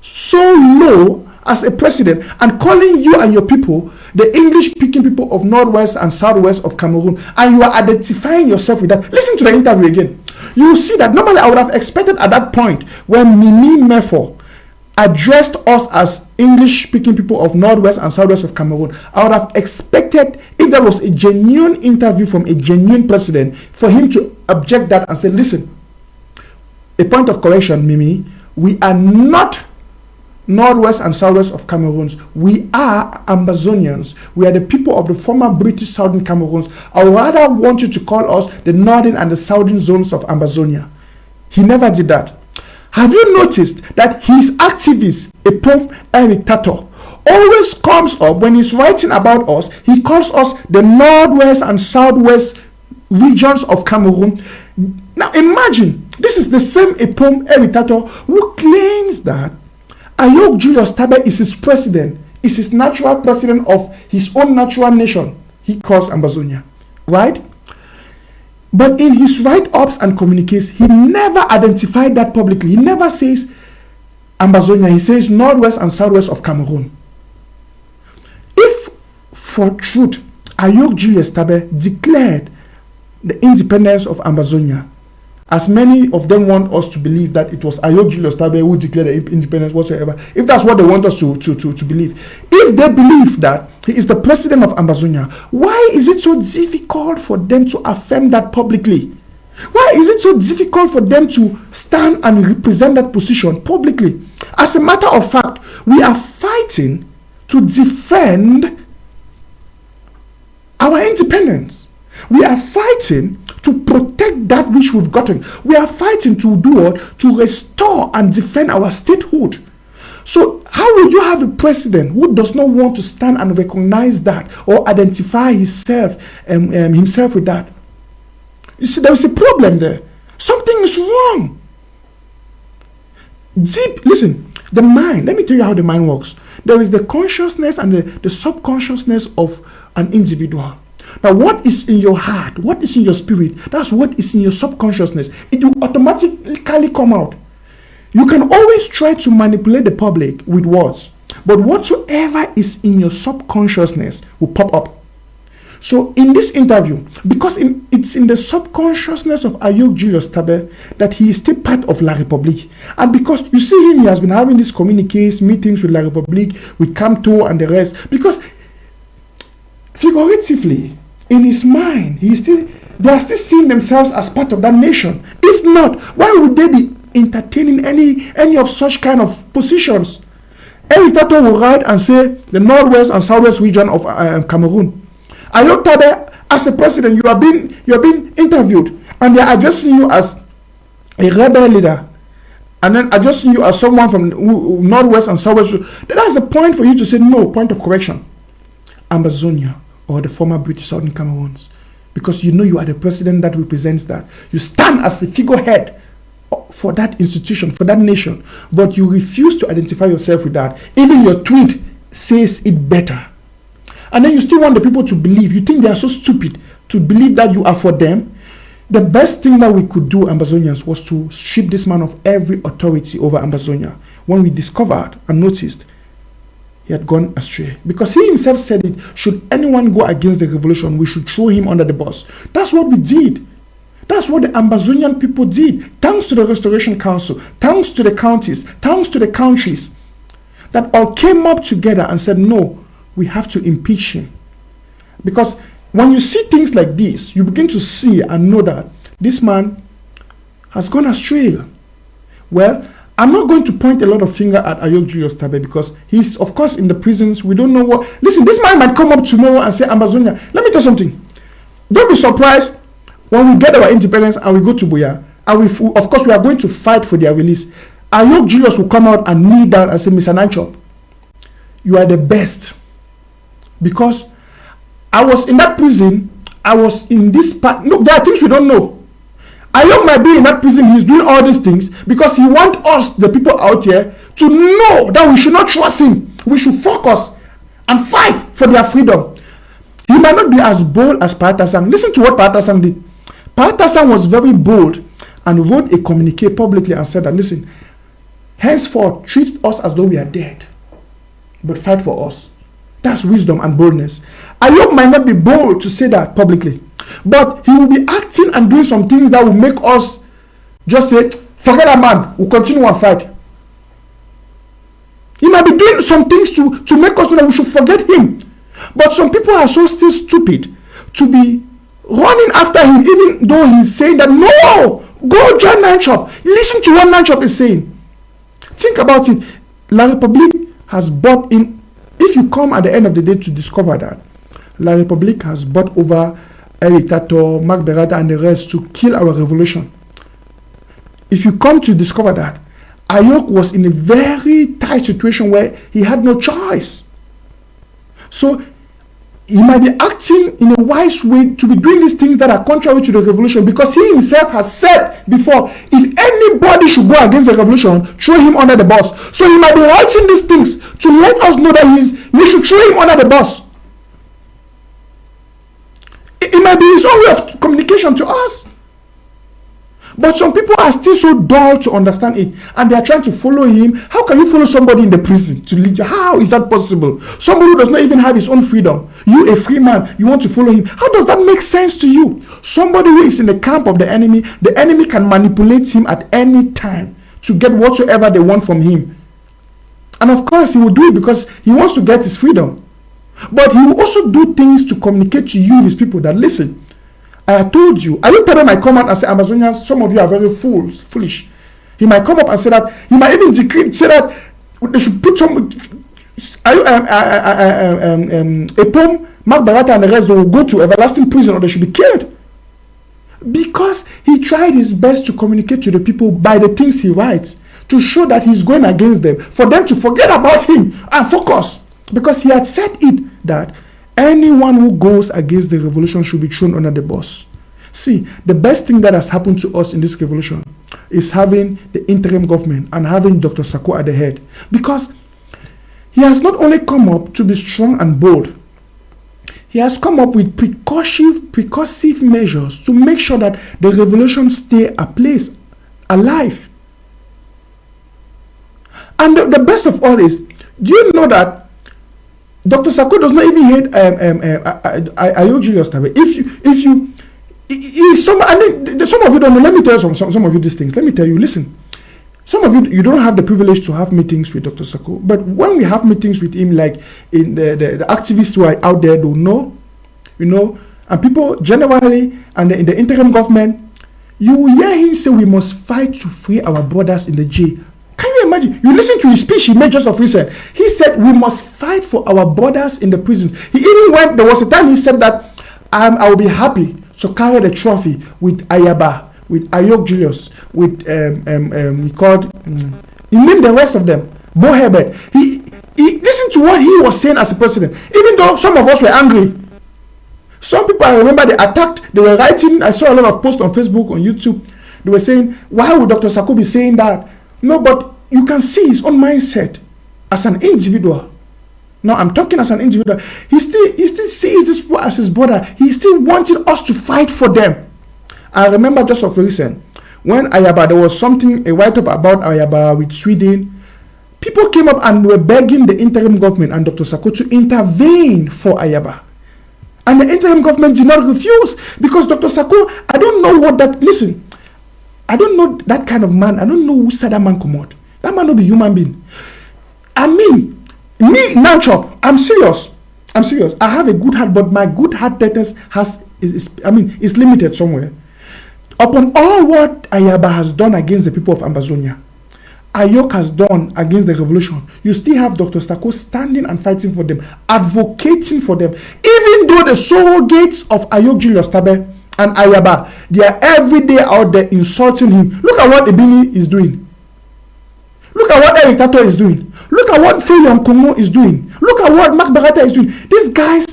so low as a president and calling you and your people the English-speaking people of Northwest and Southwest of Cameroon, and you are identifying yourself with that. Listen to the interview again. You will see that normally I would have expected at that point when Mimi Mefo addressed us as English-speaking people of Northwest and Southwest of Cameroon, I would have expected, if there was a genuine interview from a genuine president, for him to object that and say, listen, a point of correction, Mimi, we are not Northwest and Southwest of Cameroons. We are Ambazonians. We are the people of the former British Southern Cameroons. I would rather want you to call us the Northern and the Southern zones of Ambazonia. He never did that. Have you noticed that his activist, Epom Eric Tato, always comes up when he's writing about us, he calls us the Northwest and Southwest regions of Cameroon. Now imagine, this is the same Epom Eric Tato who claims that Ayok Julius Tabe is his president, is his natural president of his own natural nation he calls Ambazonia, right? But in his write-ups and communiques, he never identified that publicly. He never says Ambazonia. He says Northwest and Southwest of Cameroon. If, for truth, Ayok Julius Tabe declared the independence of Ambazonia, as many of them want us to believe that it was Ayok Julius Tabe who declared the independence whatsoever, if that's what they want us to believe, if they believe that he is the president of Ambazonia, why is it so difficult for them to affirm that publicly? Why is it so difficult for them to stand and represent that position publicly? As a matter of fact, we are fighting to defend our independence. We are fighting to protect that which we've gotten. We are fighting to do what? To restore and defend our statehood. So how will you have a president who does not want to stand and recognize that or identify himself with that? You see, there is a problem there. Something is wrong. Listen, the mind, let me tell you how the mind works. There is the consciousness and the subconsciousness of an individual. Now, what is in your heart, what is in your spirit, that's what is in your subconsciousness. It will automatically come out. You can always try to manipulate the public with words, but whatsoever is in your subconsciousness will pop up. So in this interview, because it's in the subconsciousness of Ayok Julius Tabe that he is still part of La République, and because you see him, he has been having these communiques, meetings with La République, with Camto and the rest, because figuratively, in his mind, they are still seeing themselves as part of that nation. If not, why would they be entertaining any of such kind of positions? Eric Tato will write and say the Northwest and Southwest region of Cameroon. Ayok Tabe, as a president, you are being interviewed, and they're addressing you as a rebel leader, and then addressing you as someone from Northwest and Southwest, that's a point for you to say, no, point of correction. Ambazonia, or the former British Southern Cameroons, because you know you are the president that represents that. You stand as the figurehead for that institution, for that nation, but you refuse to identify yourself with that. Even your tweet says it better. And then you still want the people to believe. You think they are so stupid to believe that you are for them. The best thing that we could do, Ambazonians, was to strip this man of every authority over Ambazonia when we discovered and noticed he had gone astray. Because he himself said it, should anyone go against the revolution, we should throw him under the bus. That's what we did. That's what the Ambazonian people did. Thanks to the Restoration Council, thanks to the counties, thanks to the countries that all came up together and said, no, we have to impeach him. Because when you see things like this, you begin to see and know that this man has gone astray. Well, I'm not going to point a lot of finger at Ayok Julius Tabe because he's, of course, in the prisons. We don't know what. Listen, this man might come up tomorrow and say, Ambazonia, let me tell you something. Don't be surprised when we get our independence and we go to Buya, and of course, we are going to fight for their release. Ayok Julius will come out and kneel down and say, Mr. Nanchop, you are the best. Because I was in that prison, I was in this part. No, there are things we don't know. Ayok might be in that prison, he's doing all these things because he wants us, the people out here, to know that we should not trust him. We should focus and fight for their freedom. He might not be as bold as Patasang. Listen to what Patasang did. Patasang was very bold and wrote a communique publicly and said that, listen, henceforth treat us as though we are dead, but fight for us. That's wisdom and boldness. Ayok might not be bold to say that publicly, but he will be acting and doing some things that will make us just say, forget that man, we'll continue and fight. He might be doing some things to make us know that we should forget him. But some people are so still stupid to be running after him, even though he's saying that, no, go join Nanchop. Listen to what Nanchop is saying. Think about it. La République has bought in. If you come at the end of the day to discover that La République has bought over Eric Tato, Marc Berata and the rest to kill our revolution. If you come to discover that Ayok was in a very tight situation where he had no choice. So he might be acting in a wise way to be doing these things that are contrary to the revolution, because he himself has said before, if anybody should go against the revolution, throw him under the bus. So he might be writing these things to let us know that we should throw him under the bus. It might be his own way of communication to us. But some people are still so dull to understand it, and they are trying to follow him. How can you follow somebody in the prison to lead you? How is that possible? Somebody who does not even have his own freedom. You, a free man, you want to follow him. How does that make sense to you? Somebody who is in the camp of the enemy can manipulate him at any time to get whatsoever they want from him. And of course, he will do it because he wants to get his freedom. But he will also do things to communicate to you, his people, that listen, I have told you. Ayok Tabe might come out and say, Ambazonians, some of you are very foolish. He might come up and say that. He might even say that they should put some Epom, Marc Barata and the rest, they will go to everlasting prison or they should be killed. Because he tried his best to communicate to the people by the things he writes, to show that he's going against them, for them to forget about him and focus. Because he had said it that anyone who goes against the revolution should be thrown under the bus. See, the best thing that has happened to us in this revolution is having the interim government and having Dr. Sako at the head. Because he has not only come up to be strong and bold, he has come up with precursive measures to make sure that the revolution stay alive. And the best of all is, do you know that Dr. Sako does not even hate Ayok Julius Tabe. Some of you don't know. Let me tell you some of you these things. Let me tell you, listen. Some of you don't have the privilege to have meetings with Dr. Sako. But when we have meetings with him, like in the activists who are out there don't know, and people generally, and in the interim government, you will hear him say we must fight to free our brothers in the jail. Can you imagine? You listen to his speech he made just of recent. He said we must fight for our brothers in the prisons. He even there was a time he said that I will be happy to carry the trophy with Ayaba, with Ayok Julius, with we called he named the rest of them. Bo Herbert. He listened to what he was saying as a president, even though some of us were angry. Some people, I remember, they attacked, they were writing, I saw a lot of posts on Facebook, on YouTube, they were saying, why would Dr. Sako be saying that? No, but you can see his own mindset as an individual. Now I'm talking as an individual. He still sees this as his brother. He still wanted us to fight for them. I remember just of recent, when Ayaba, there was something, a write-up about Ayaba with Sweden. People came up and were begging the interim government and Dr. Sako to intervene for Ayaba. And the interim government did not refuse, because Dr. Sako, I don't know what that, listen, I don't know that kind of man. I don't know who said that man come out. That man not be human being. I mean, me, Nanchop, I'm serious. I have a good heart, but my good heartedness is limited somewhere. Upon all what Ayaba has done against the people of Ambazonia, Ayok has done against the revolution, you still have Dr. Sako standing and fighting for them, advocating for them. Even though the surrogates of Ayok Julius Tabe and Ayaba, they are every day out there insulting him. Look at what Ebini is doing. Look at what Eric Tato is doing. Look at what Filion Kongo is doing. Look at what Mark Barata is doing. These guys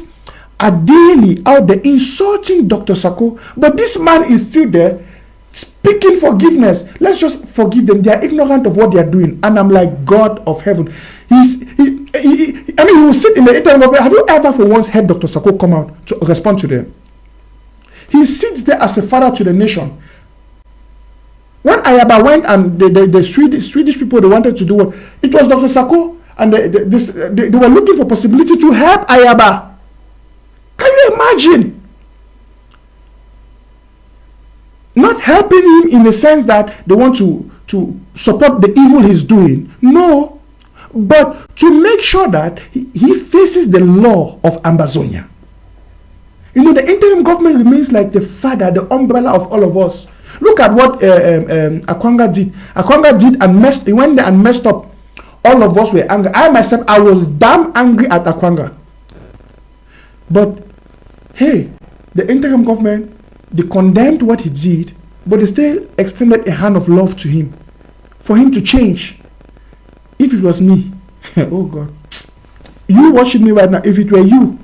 are daily out there insulting Dr. Sako, but this man is still there speaking forgiveness. Let's just forgive them. They are ignorant of what they are doing. And I'm like, God of heaven. He will sit in the interview. Have you ever for once heard Dr. Sako come out to respond to them? He sits there as a father to the nation. When Ayaba went and the Swedish people, they wanted to do what? It was Dr. Sako, and they were looking for possibility to help Ayaba. Can you imagine? Not helping him in the sense that they want to support the evil he's doing. No. But to make sure that he faces the law of Ambazonia. You know, the interim government remains like the father, the umbrella of all of us. Look at what Akwanga did. Akwanga did and messed. He went there and messed up. All of us were angry. I myself, I was damn angry at Akwanga. But hey, the interim government, they condemned what he did, but they still extended a hand of love to him, for him to change. If it was me, oh God, you watching me right now, if it were you.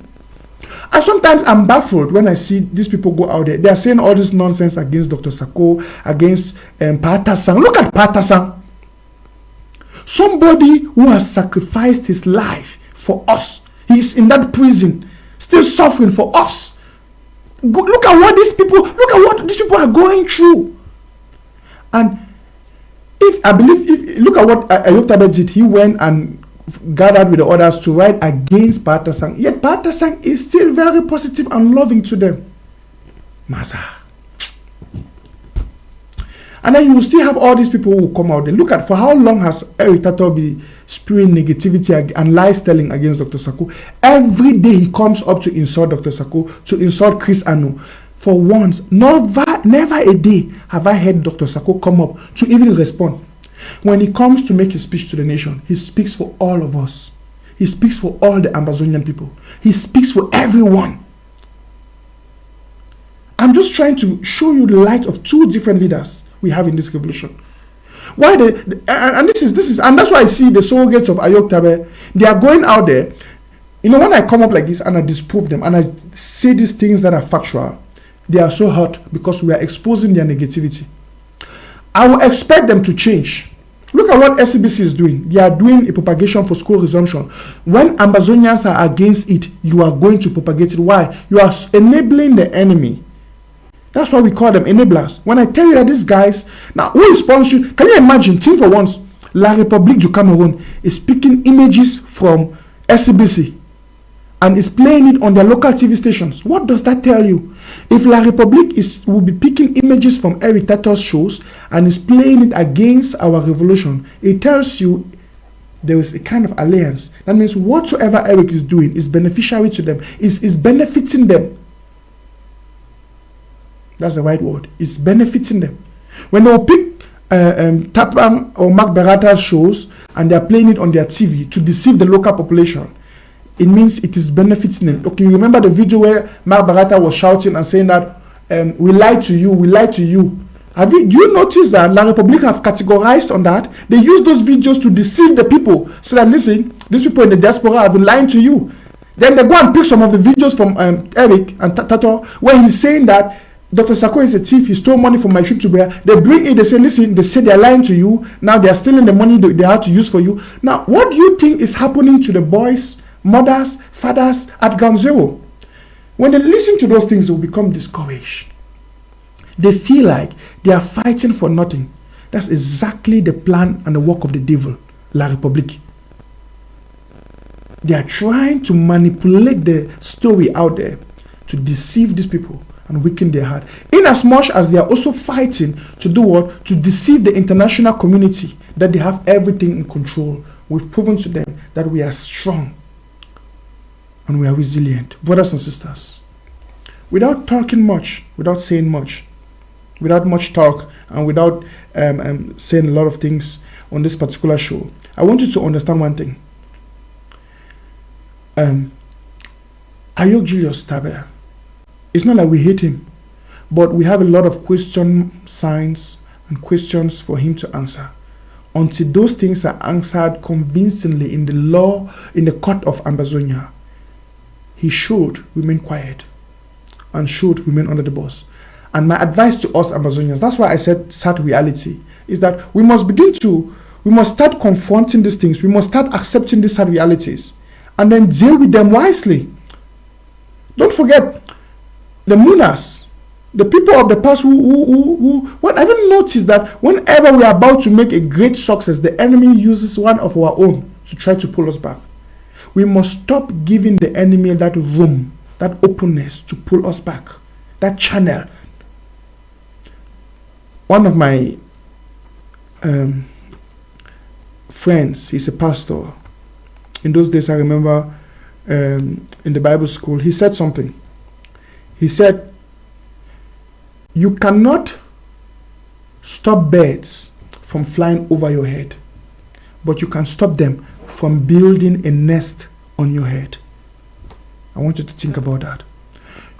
And sometimes I'm baffled when I see these people go out there. They are saying all this nonsense against Dr. Sako, against Patasang. Look at Patasang. Somebody who has sacrificed his life for us. He is in that prison, still suffering for us. Look at what these people are going through. And look at what Ayok Tabe did. He went and gathered with the others to write against Patasang. Yet Patasang is still very positive and loving to them. Masa. And then you will still have all these people who will come out there. Look at, for how long has Eric Tato been spewing negativity and lies telling against Dr. Sako? Every day he comes up to insult Dr. Sako, to insult Chris Anu. For once, never a day have I heard Dr. Sako come up to even respond. When he comes to make his speech to the nation, he speaks for all of us. He speaks for all the Ambazonian people. He speaks for everyone. I'm just trying to show you the light of two different leaders we have in this revolution. Why and this is and that's why I see the surrogates of Ayok Tabe. They are going out there. You know, when I come up like this and I disprove them and I say these things that are factual, they are so hurt because we are exposing their negativity. I will expect them to change. Look at what SCBC is doing. They are doing a propagation for school resumption. When Ambazonians are against it, you are going to propagate it. Why? You are enabling the enemy. That's why we call them enablers. When I tell you that these guys, now who is sponsoring? Can you imagine? Think for once, La République du Cameroun is picking images from SCBC and is playing it on their local TV stations. What does that tell you? If La République will be picking images from Eric Tato's shows and is playing it against our revolution, it tells you there is a kind of alliance. That means whatsoever Eric is doing is beneficiary to them, is benefiting them. That's the right word. It's benefiting them. When they will pick Tapang or Mark Barata's shows and they are playing it on their TV to deceive the local population, it means it is benefiting them. Okay, you remember the video where Mark Barata was shouting and saying that we lied to you, we lied to you. Do you notice that La Republique have categorized on that? They use those videos to deceive the people. So that, listen, these people in the diaspora have been lying to you. Then they go and pick some of the videos from Eric and Tato, where he's saying that Dr. Sako is a thief, he stole money from my trip to Bear. They bring it, they say, listen, they say they're lying to you. Now they're stealing the money they have to use for you. Now, what do you think is happening to the boys, mothers, fathers at Ground Zero? When they listen to those things, they will become discouraged. They feel like they are fighting for nothing. That's exactly the plan and the work of the devil, La Republique. They are trying to manipulate the story out there to deceive these people and weaken their heart. In as much as they are also fighting to do what? To deceive the international community that they have everything in control. We've proven to them that we are strong and we are resilient. Brothers and sisters, without talking much, without saying much, without much talk, and without saying a lot of things on this particular show, I want you to understand one thing. Ayok Julius Tabe, it's not like we hate him, but we have a lot of question signs and questions for him to answer. Until those things are answered convincingly in the law, in the court of Ambazonia, he should remain quiet and should remain under the bus. And my advice to us Ambazonians, that's why I said sad reality, is that we must start confronting these things. We must start accepting these sad realities and then deal with them wisely. Don't forget the Munas, the people of the past who I even noticed that whenever we are about to make a great success, the enemy uses one of our own to try to pull us back. We must stop giving the enemy that room, that openness to pull us back, that channel. One of my friends, he's a pastor. In those days, I remember in the Bible school, he said something. He said, you cannot stop birds from flying over your head, but you can stop them from building a nest on your head. I want you to think about that.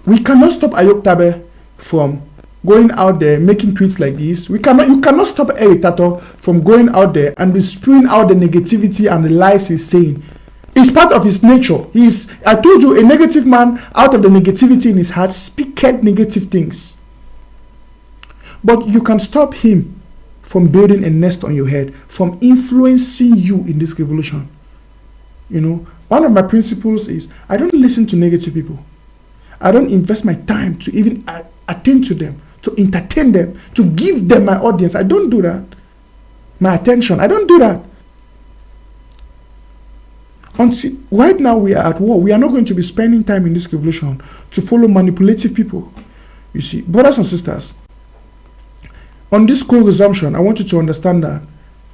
We cannot stop Ayok Tabe from going out there making tweets like this. You cannot stop Eric Tato from going out there and be spewing out the negativity and the lies he's saying. It's part of his nature. I told you, a negative man, out of the negativity in his heart, speaketh negative things. But you can stop him from building a nest on your head, from influencing you in this revolution. You know, one of my principles is I don't listen to negative people. I don't invest my time to even attend to them, to entertain them, to give them my audience. I don't do that. My attention. I don't do that. Right now we are at war. We are not going to be spending time in this revolution to follow manipulative people. You see, brothers and sisters, on this school resumption, I want you to understand that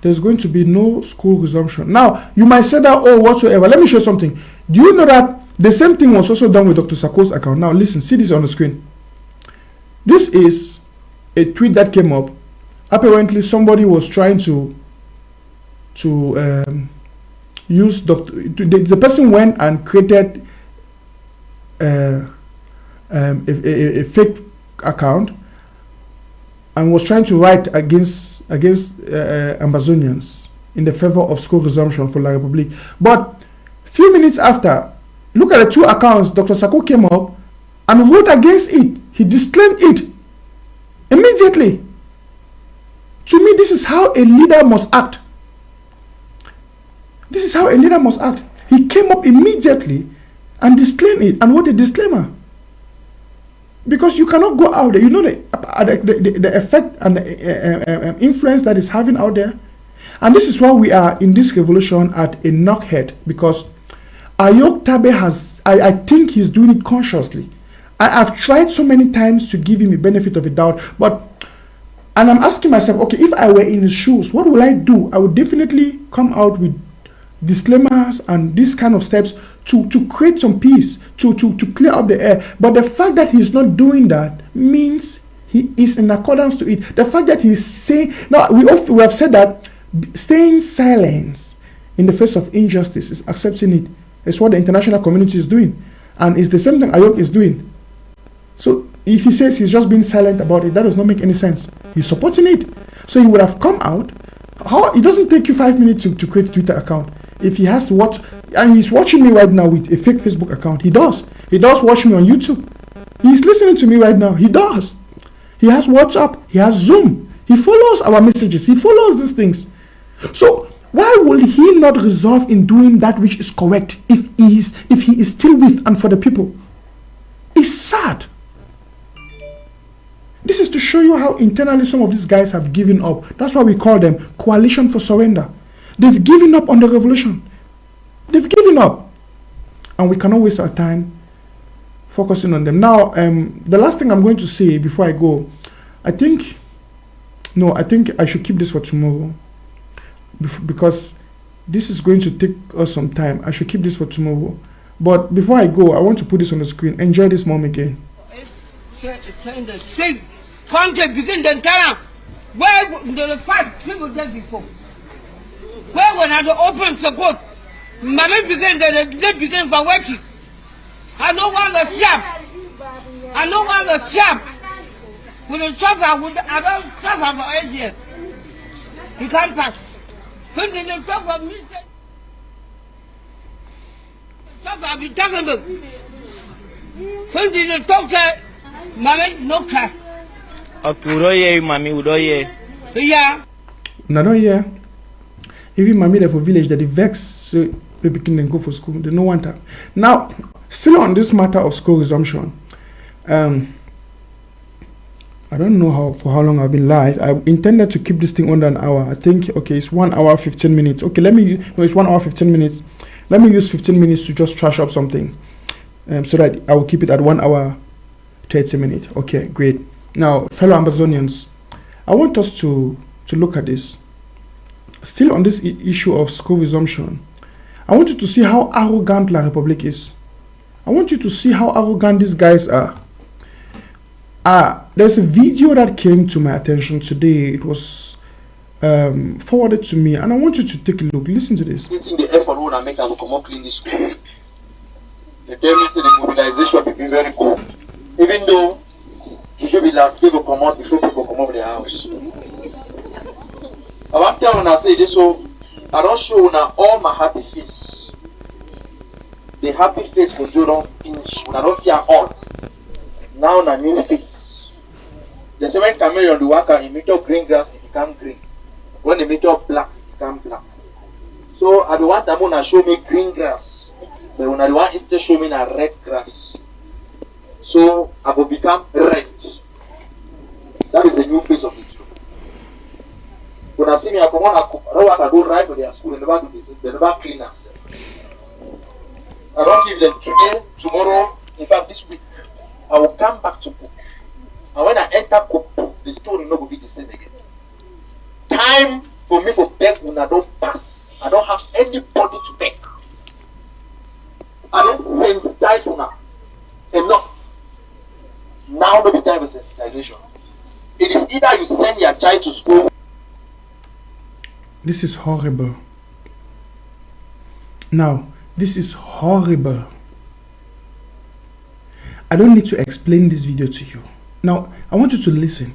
there's going to be no school resumption. Now, you might say that, oh, whatsoever. Let me show you something. Do you know that the same thing was also done with Dr. Sako's account? Now, listen, see this on the screen. This is a tweet that came up. Apparently, somebody was trying to use the person went and created a fake account and was trying to write against Ambazonians in the favor of school resumption for La Republique. But few minutes after, look at the two accounts. Dr. Sako came up and wrote against it. He disclaimed it immediately. To me, this is how a leader must act. This is how a leader must act. He came up immediately and disclaimed it. And what a disclaimer. Because you cannot go out there. You know the effect and the influence that is having out there. And this is why we are in this revolution at a knockhead. Because Ayok Tabe I think he's doing it consciously. I've tried so many times to give him a benefit of the doubt. And I'm asking myself, okay, if I were in his shoes, what will I do? I would definitely come out with disclaimers and these kind of steps to create some peace, to clear up the air. But the fact that he's not doing that means he is in accordance to it. The fact that he's saying, now we have said that staying silent in the face of injustice is accepting it. It's what the international community is doing. And it's the same thing Ayok is doing. So if he says he's just being silent about it, that does not make any sense. He's supporting it. So he would have come out. How it doesn't take you 5 minutes to create a Twitter account. If he has what, and he's watching me right now with a fake Facebook account. He does watch me on YouTube. He's listening to me right now. He does. He has WhatsApp. He has Zoom. He follows our messages. He follows these things. So why will he not resolve in doing that which is correct if he is still with and for the people? It's sad. This is to show you how internally some of these guys have given up. That's why we call them Coalition for Surrender. They've given up on the revolution. They've given up. And we cannot waste our time focusing on them. Now, the last thing I'm going to say before I go, I think I should keep this for tomorrow. Because this is going to take us some time. I should keep this for tomorrow. But before I go, I want to put this on the screen. Enjoy this moment again. Contact begin the town where the 5 people just before. Where when I open support, Mammy began they begin for working. I don't want the shop. I don't want the shop. With the suffer, I don't suffer for 8 years. You can't pass. Something they talk of me. Suffer, I'll be talking about. Something they talk to Mammy, no car. Okay, we don't hear you, Mommy. We don't hear. Yeah. No, don't hear. Even Mommy there for village that they vex so they begin and go for school. They don't want that. Now, still on this matter of school resumption, I don't know for how long I've been live. I intended to keep this thing under an hour. I think it's 1 hour 15 minutes. Okay, it's 1 hour 15 minutes. Let me use 15 minutes to just trash up something, so that I will keep it at 1 hour 30 minutes. Okay, great. Now, fellow Ambazonians, I want us to look at this. Still on this issue of school resumption, I want you to see how arrogant La Republique is. I want you to see how arrogant these guys are. There's a video that came to my attention today. It was forwarded to me, and I want you to take a look. Listen to this. Getting the effort when I make I will come out clean this school. They tell me the mobilization will be very good. Even though you should be like people come out before people come out of the house. I want to tell when I say this, so I don't show now all my happy face. The happy face for you don't finish. When I don't see her all. Now na new face. The same chameleon the worker in meet up green grass it become green. When they meet up black it become black. So I don't want them to show me green grass. But when I want it to show me a red grass. So I will become red. That is the new face of it. When I see me, I come on, I go right to their school, they never do this, they never clean themselves. I don't give them today, tomorrow, in fact this week. I will come back to book. And when I enter book, the story will not be the same again. Time for me for beg when I don't pass. I don't have anybody to beg. I don't sensitize now. Enough. Now no be time for sensitization. It is either you send your child to school. This is horrible. Now, this is horrible. I don't need to explain this video to you. Now, I want you to listen.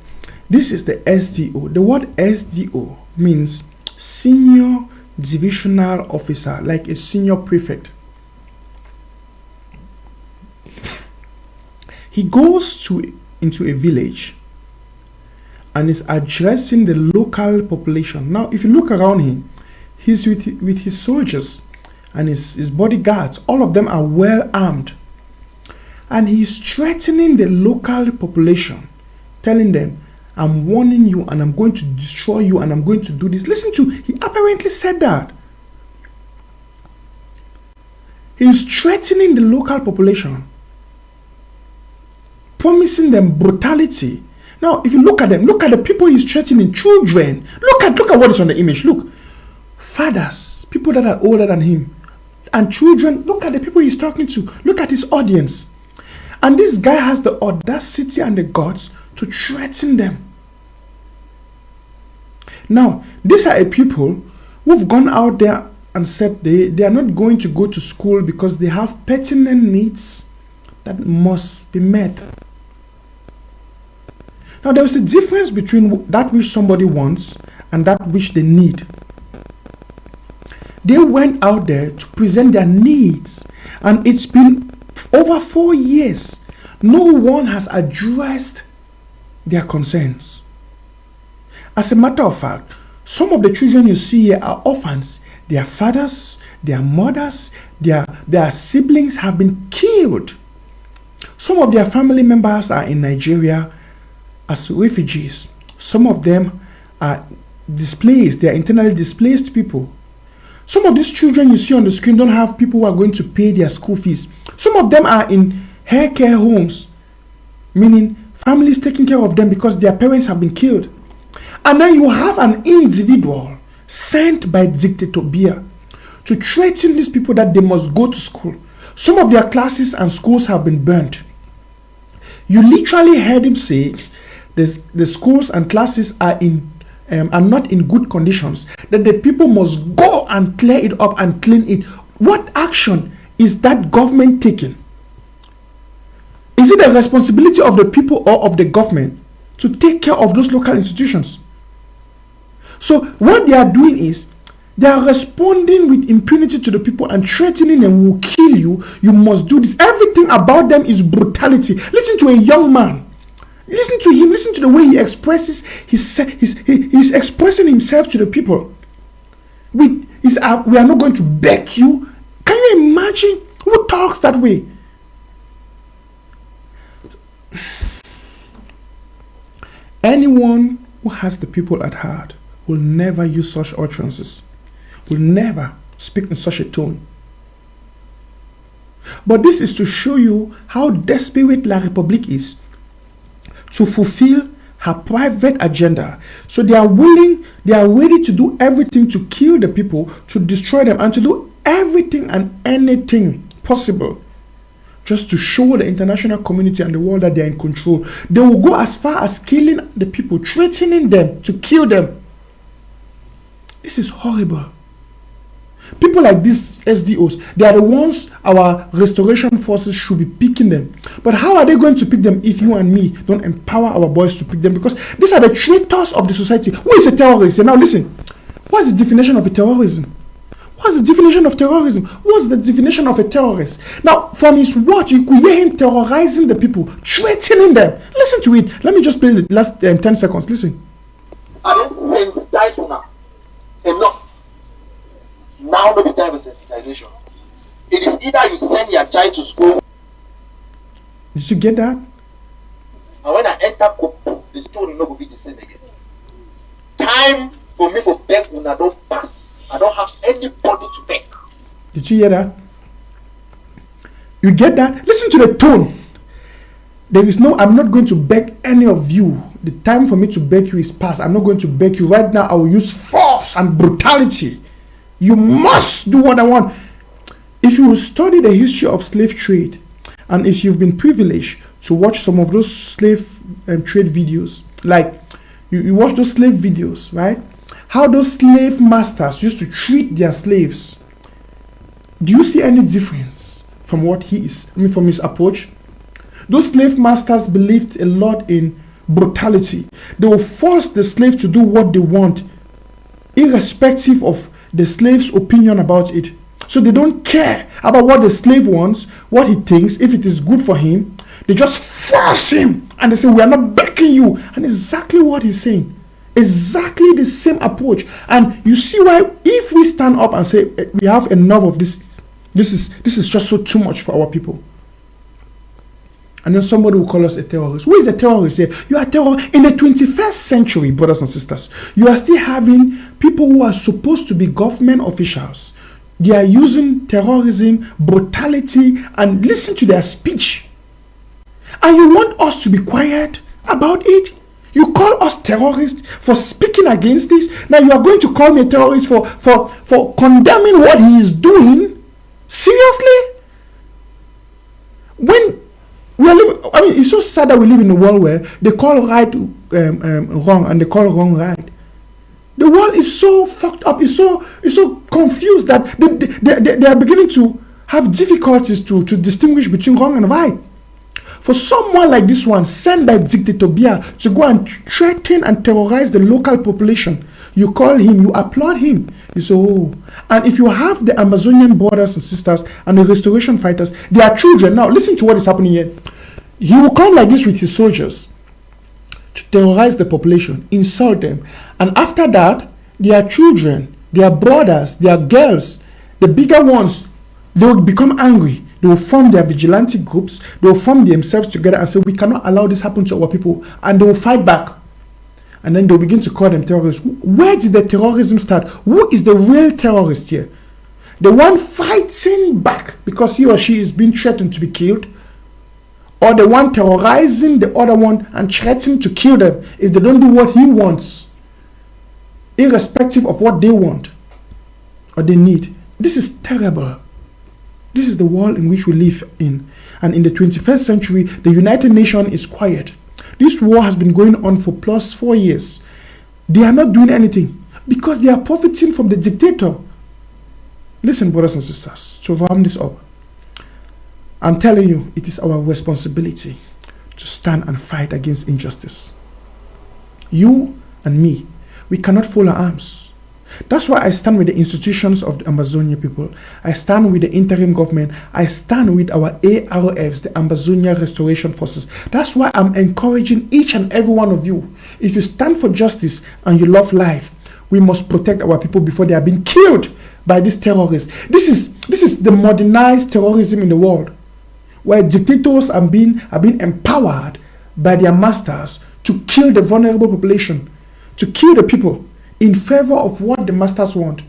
This is the SDO. The word SDO means Senior Divisional Officer, like a senior prefect. He goes into a village and is addressing the local population. Now, if you look around him, he's with his soldiers and his bodyguards. All of them are well armed. And he's threatening the local population, telling them, I'm warning you and I'm going to destroy you and I'm going to do this. Listen to, he apparently said that. He's threatening the local population, promising them brutality. Now, if you look at them, look at the people he's threatening, children. Look at what is on the image. Look, fathers, people that are older than him, and children. Look at the people he's talking to. Look at his audience. And this guy has the audacity and the guts to threaten them. Now, these are a people who've gone out there and said they are not going to go to school because they have pertinent needs that must be met. Now, there is a difference between that which somebody wants and that which they need. They went out there to present their needs, and it's been over 4 years. No one has addressed their concerns. As a matter of fact, some of the children you see here are orphans. Their fathers, their mothers, their siblings have been killed. Some of their family members are in Nigeria as refugees. Some of them are displaced. They are internally displaced people. Some of these children you see on the screen don't have people who are going to pay their school fees. Some of them are in hair care homes, meaning families taking care of them because their parents have been killed. And then you have an individual sent by dictator Biya to threaten these people that they must go to school. Some of their classes and schools have been burnt. You literally heard him say the schools and classes are not in good conditions, that the people must go and clear it up and clean it. What action is that government taking? Is it the responsibility of the people or of the government to take care of those local institutions? So what they are doing is they are responding with impunity to the people and threatening them, will kill you, you must do this. Everything about them is brutality. Listen to a young man. Listen to him. Listen to the way he expresses. He's expressing himself to the people. We are not going to beg you. Can you imagine who talks that way? Anyone who has the people at heart will never use such utterances, will never speak in such a tone. But this is to show you how desperate La République is to fulfill her private agenda. So they are willing, they are ready to do everything to kill the people, to destroy them, and to do everything and anything possible just to show the international community and the world that they are in control. They will go as far as killing the people, threatening them to kill them. This is horrible. People like these SDOs, they are the ones our restoration forces should be picking them. But how are they going to pick them if you and me don't empower our boys to pick them? Because these are the traitors of the society. Who is a terrorist? And now listen, what's the definition of a terrorism? What's the definition of terrorism? What's the definition of a terrorist? Now, from his watch, you could hear him terrorizing the people, threatening them. Listen to it. Let me just play the last 10 seconds. Listen. I don't sensitize you now. Enough. Now no be time for sensitization. It is either you send your child to school. Did you get that? And when I enter, the story no will be the same again. Time for me for beg when I don't pass. I don't have anybody to beg. Did you hear that? You get that? Listen to the tone. There is no, I'm not going to beg any of you. The time for me to beg you is past. I'm not going to beg you. Right now, I will use force and brutality. You must do what I want. If you study the history of slave trade, and if you've been privileged to watch some of those slave trade videos, like you watch those slave videos, right? How those slave masters used to treat their slaves. Do you see any difference from what he is? I mean, from his approach? Those slave masters believed a lot in brutality. They will force the slave to do what they want, irrespective of the slave's opinion about it. So they don't care about what the slave wants, what he thinks, if it is good for him. They just force him and they say, we are not backing you. And exactly what he's saying. Exactly the same approach. And you see why, if we stand up and say we have enough of this, this is just so too much for our people, and then somebody will call us a terrorist. Who is a terrorist here? You are a terrorist. In the 21st century, brothers and sisters, you are still having people who are supposed to be government officials. They are using terrorism, brutality, and listen to their speech. And you want us to be quiet about it? You call us terrorists for speaking against this? Now you are going to call me a terrorist for condemning what he is doing? Seriously? When we are living, I mean, it's so sad that we live in a world where they call right wrong and they call wrong right. The world is so fucked up, it's so confused that they are beginning to have difficulties to distinguish between wrong and right. For someone like this one, sent by Dictator Biya to go and threaten and terrorize the local population, you call him, you applaud him. You say, oh. And if you have the Ambazonian brothers and sisters and the restoration fighters, their children, now listen to what is happening here. He will come like this with his soldiers to terrorize the population, insult them. And after that, their children, their brothers, their girls, the bigger ones, they will become angry. They will form their vigilante groups. They will form themselves together and say, we cannot allow this happen to our people. And they will fight back. And then they'll begin to call them terrorists. Where did the terrorism start? Who is the real terrorist here? The one fighting back because he or she is being threatened to be killed? Or the one terrorizing the other one and threatening to kill them if they don't do what he wants, irrespective of what they want or they need? This is terrible. This is the world in which we live in. And in the 21st century, the United Nations is quiet. This war has been going on for plus 4 years. They are not doing anything because they are profiting from the dictator. Listen, brothers and sisters, to round this up, I'm telling you, it is our responsibility to stand and fight against injustice. You and me, we cannot fold our arms. That's why I stand with the institutions of the Ambazonian people. I stand with the interim government. I stand with our ARFs, the Ambazonia Restoration Forces. That's why I'm encouraging each and every one of you. If you stand for justice and you love life, we must protect our people before they are being killed by these terrorists. This is the modernized terrorism in the world, where dictators are being empowered by their masters to kill the vulnerable population, to kill the people in favor of what the masters want.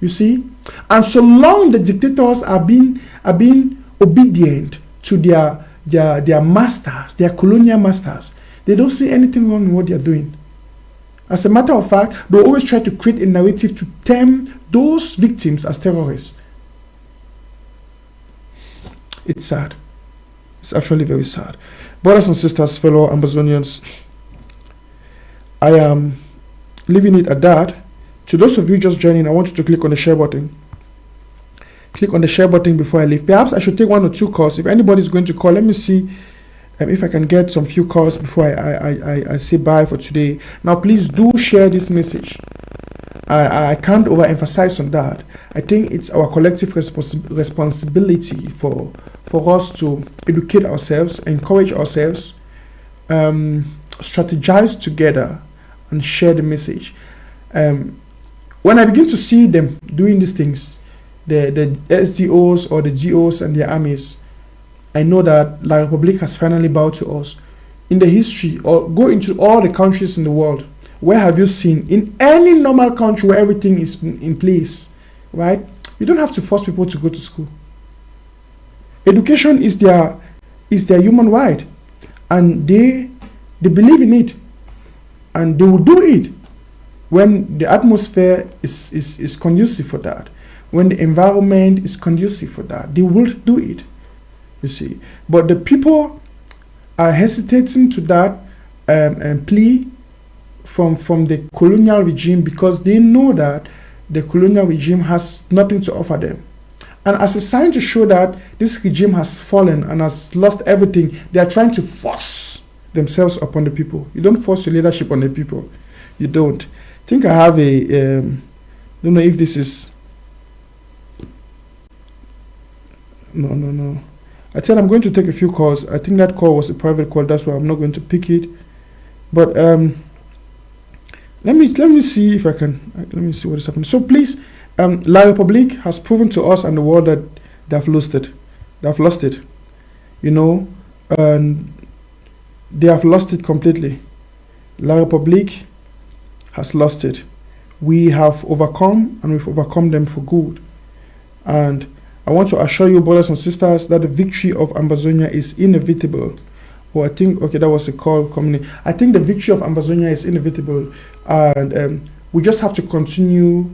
You see? And so long the dictators are being obedient to their masters, their colonial masters, they don't see anything wrong in what they are doing. As a matter of fact, they always try to create a narrative to term those victims as terrorists. It's sad. It's actually very sad. Brothers and sisters, fellow Ambazonians, I am leaving it at that. To those of you just joining, I want you to click on the share button. Click on the share button before I leave. Perhaps I should take 1 or 2 calls. If anybody is going to call, let me see if I can get some few calls before I say bye for today. Now, please do share this message. I can't overemphasize on that. I think it's our collective responsibility for us to educate ourselves, encourage ourselves, strategize together, and share the message. When I begin to see them doing these things, the SDOs or the GOs and their armies, I know that La Republique has finally bowed to us. In the history, or go into all the countries in the world, where have you seen, in any normal country where everything is in place, right? You don't have to force people to go to school. Education is their human right, and they believe in it, and they will do it when the atmosphere is conducive for that, when the environment is conducive for that. They will do it, you see. But the people are hesitating to that and plea from the colonial regime, because they know that the colonial regime has nothing to offer them. And as a sign to show that this regime has fallen and has lost everything, they are trying to force themselves upon the people. You don't force your leadership on the people. You don't. I think I have a, don't know if this is, no. I said I'm going to take a few calls. I think that call was a private call, that's why I'm not going to pick it. But let me see if I can, let me see what is happening. So please, La Republique has proven to us and the world that they've lost it. They've lost it, you know, and they have lost it completely. La Republique has lost it. We have overcome, and we've overcome them for good. And I want to assure you, brothers and sisters, that the victory of Ambazonia is inevitable. Oh, I think, okay, that was a call coming in. I think the victory of Ambazonia is inevitable, and we just have to continue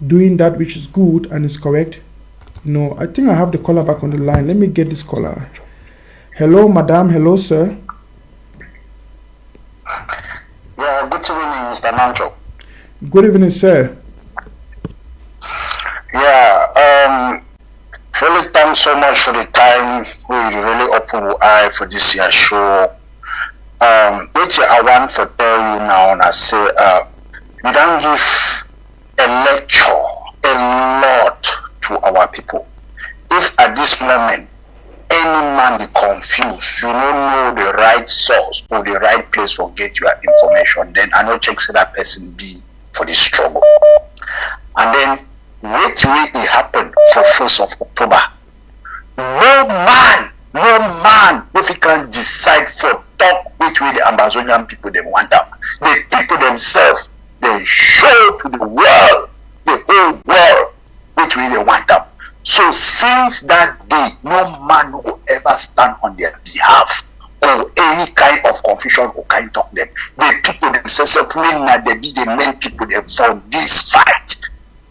doing that which is good and is correct. You know, I think I have the caller back on the line. Let me get this caller. Hello, madam. Hello, sir. Yeah, good evening, Mr. Nanchop. Good evening, sir. Yeah, Felix thanks so much for the time. We really open our eye for this year's show. Which I want to tell you now, and I say, we don't give a lecture a lot to our people. If at this moment any man be confused, you don't know the right source or the right place for get your information, then I know check say that person be for the struggle. And then wait till it happen for 1st of October. No man, if he can decide for talk which way the Ambazonian people they want them. The people themselves, they show to the world, the whole world, which way they want them. So since that day, no man will ever stand on their behalf or any kind of confusion or kind of them. The people themselves, they be the main people that for this fight.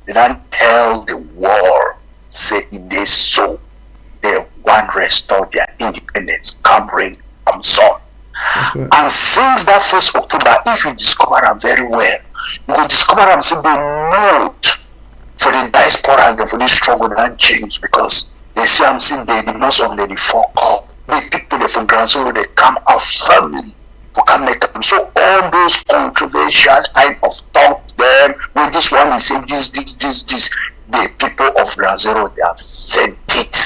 They don't tell the world, say it is so. They want to restore their independence, come rain, come sun. Right. And since that 1st October, if you discover them very well, you will discover them say the note for the diaspora and for this struggle don't change, because they say I'm saying the most of the fuck up. The people they from ground so they come out family for come make them. So all those controversial kind of talk them, well this one is saying this, the people of Ground Zero they have said it.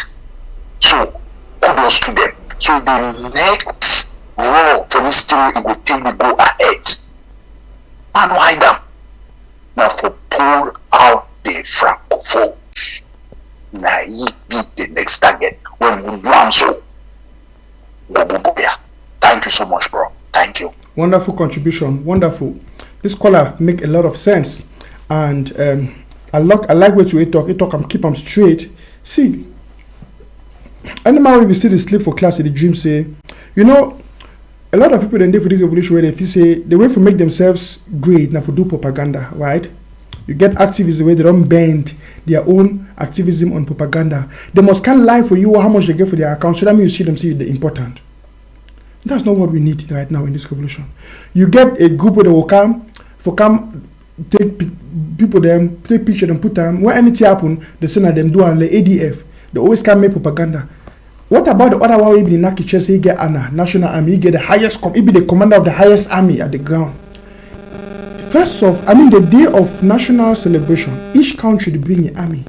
So kudos to them. So the next war for this thing it will take to go ahead. And why them? Now for pull out the Francophones. Now he be the next target when we do so. Thank you so much, bro. Thank you. Wonderful contribution. Wonderful. This caller make a lot of sense, and I like what you talk. And keep them straight. See, any man we see the sleep for class in the dream say, you know, a lot of people in the revolution where they feel say the way to make themselves great now for do propaganda, right? You get activists where they don't bend their own activism on propaganda. They must can't lie for you how much they get for their account. So that means you see them see the important. That's not what we need right now in this revolution. You get a group where they will come take people them take picture and put them when anything happen they send them do and the ADF. They always can make propaganda. What about the other one where in Naki say he get ANA, National Army, he get the highest he be the commander of the highest army at the ground. The day of national celebration, each country they bring an army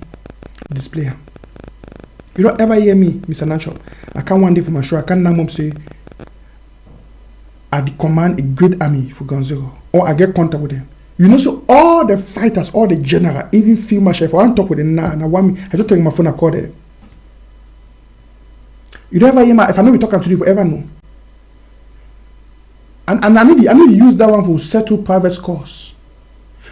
display. You don't ever hear me, Mr. Nanchop. I can't one day for my show, I can't now say I command a great army for Ground Zero, or I get contact with them. You know, so all the fighters, all the general, even field marshal, if I want to talk with them now, and I want me, I just take my phone and call them. You don't ever hear if I know we talking to you, you ever know. And I need to use that one for settle private scores.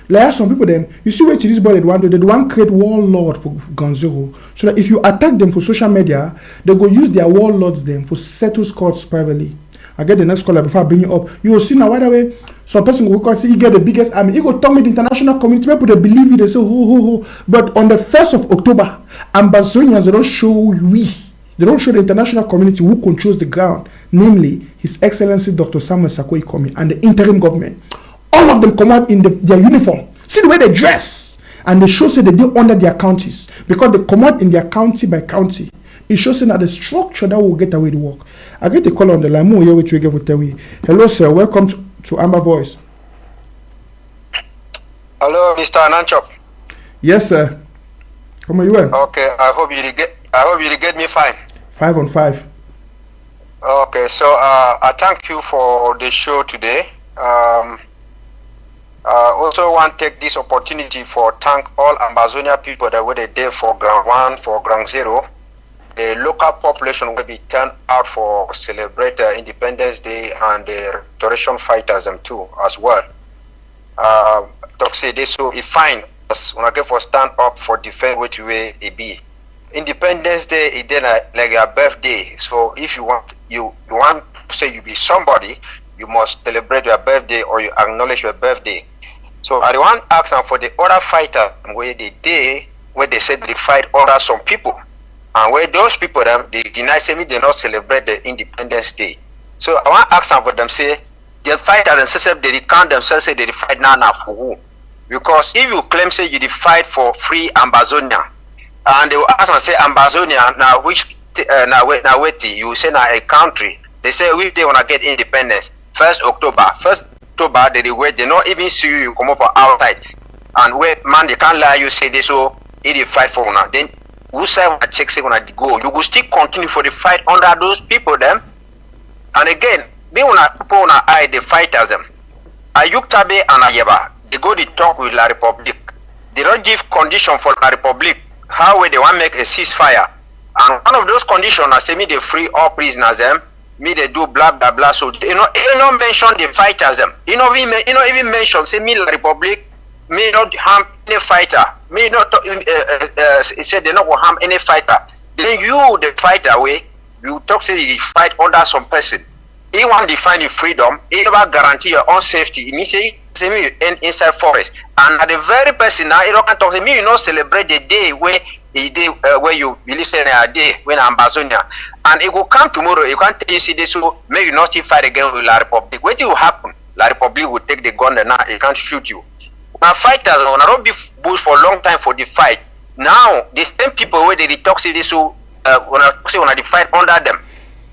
Like some people them, you see what this body they want create warlord for Ground Zero. So that if you attack them for social media, they go use their warlords them for settle scores privately. I get the next caller before I bring you up. You will see now right away, some person will say he get the biggest army. He go talk with the international community. People they believe it, they say ho. But on the 1st of October, Ambazonians they don't show they don't show the international community who controls the ground, namely His Excellency Dr. Samuel Sarko Ikomi and the interim government. All of them come out in their uniform. See the way they dress. And they show say they do under their counties. Because they come out in their county by county. It shows that the structure that will get away the work. I get a call on the line. Hello, sir. Welcome to Amber Voice. Hello, Mr. Nanchop. Yes, sir. How are you? Okay, I hope you get me fine. 5 on 5. Okay, so I thank you for the show today. Also want to take this opportunity for thank all Ambazonia people that were there for Ground 1, for Ground 0. The local population will be turned out for celebrate Independence Day and the restoration fighters them too as well. Talk say this so it fine as when I get for stand up for defend what you way it be. Independence Day is then like your birthday. So if you want you want to say you be somebody, you must celebrate your birthday or you acknowledge your birthday. So I want to ask them for the other fighter where the day where they said they fight other some people. And where those people them they deny say me they not celebrate the Independence Day. So I want to ask them for them say the fighters themselves they recount themselves say they fight now for who? Because if you claim say you fight for free Ambazonia, and they will ask and say Ambazonia now which now wait you say now a country. They say if they wanna get independence 1st October they wait, they not even see you come up for outside and wait man they can't lie you say this so it fight for now. Then who say wanna check say wanna go, you will still continue for the fight under those people them. And again, they wanna people wanna eye the fighters them. Ayuk Tabe and Ayeba, they go to talk with La Republic. They don't give condition for La Republic how they want make a ceasefire. And one of those conditions I say me they free all prisoners them, me they do blah blah blah. So you know mention the fighters them. You know even mention say me La Republic, me not harm any fighter. Me not say they not go harm any fighter. Then you the fighter way, you talk say you fight under some person. He want to define your freedom, he never guarantee your own safety. He say me you inside forest. And at the very person now, he don't talk to me, you know celebrate the day where where you believe say a day when Ambazonia. And it will come tomorrow, you can't tell you see this so may you not fight again with La Republic. What will happen? La Republic will take the gun and now it can't shoot you. Now fighters when I don't be bush for a long time for the fight. Now the same people where they talk say this so when I fight under them.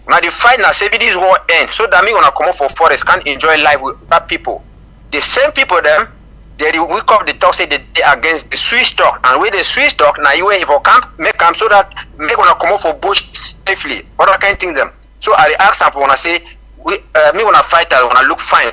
Now the fight now say this war end so that me when I come up for forest can enjoy life with other people. The same people them they wake up the talk say they against the Swiss talk and with the Swiss talk now you if I can't make them so that make when I come up for bush safely. What I can't think them. So I ask them when I say me when I fight when I look fine.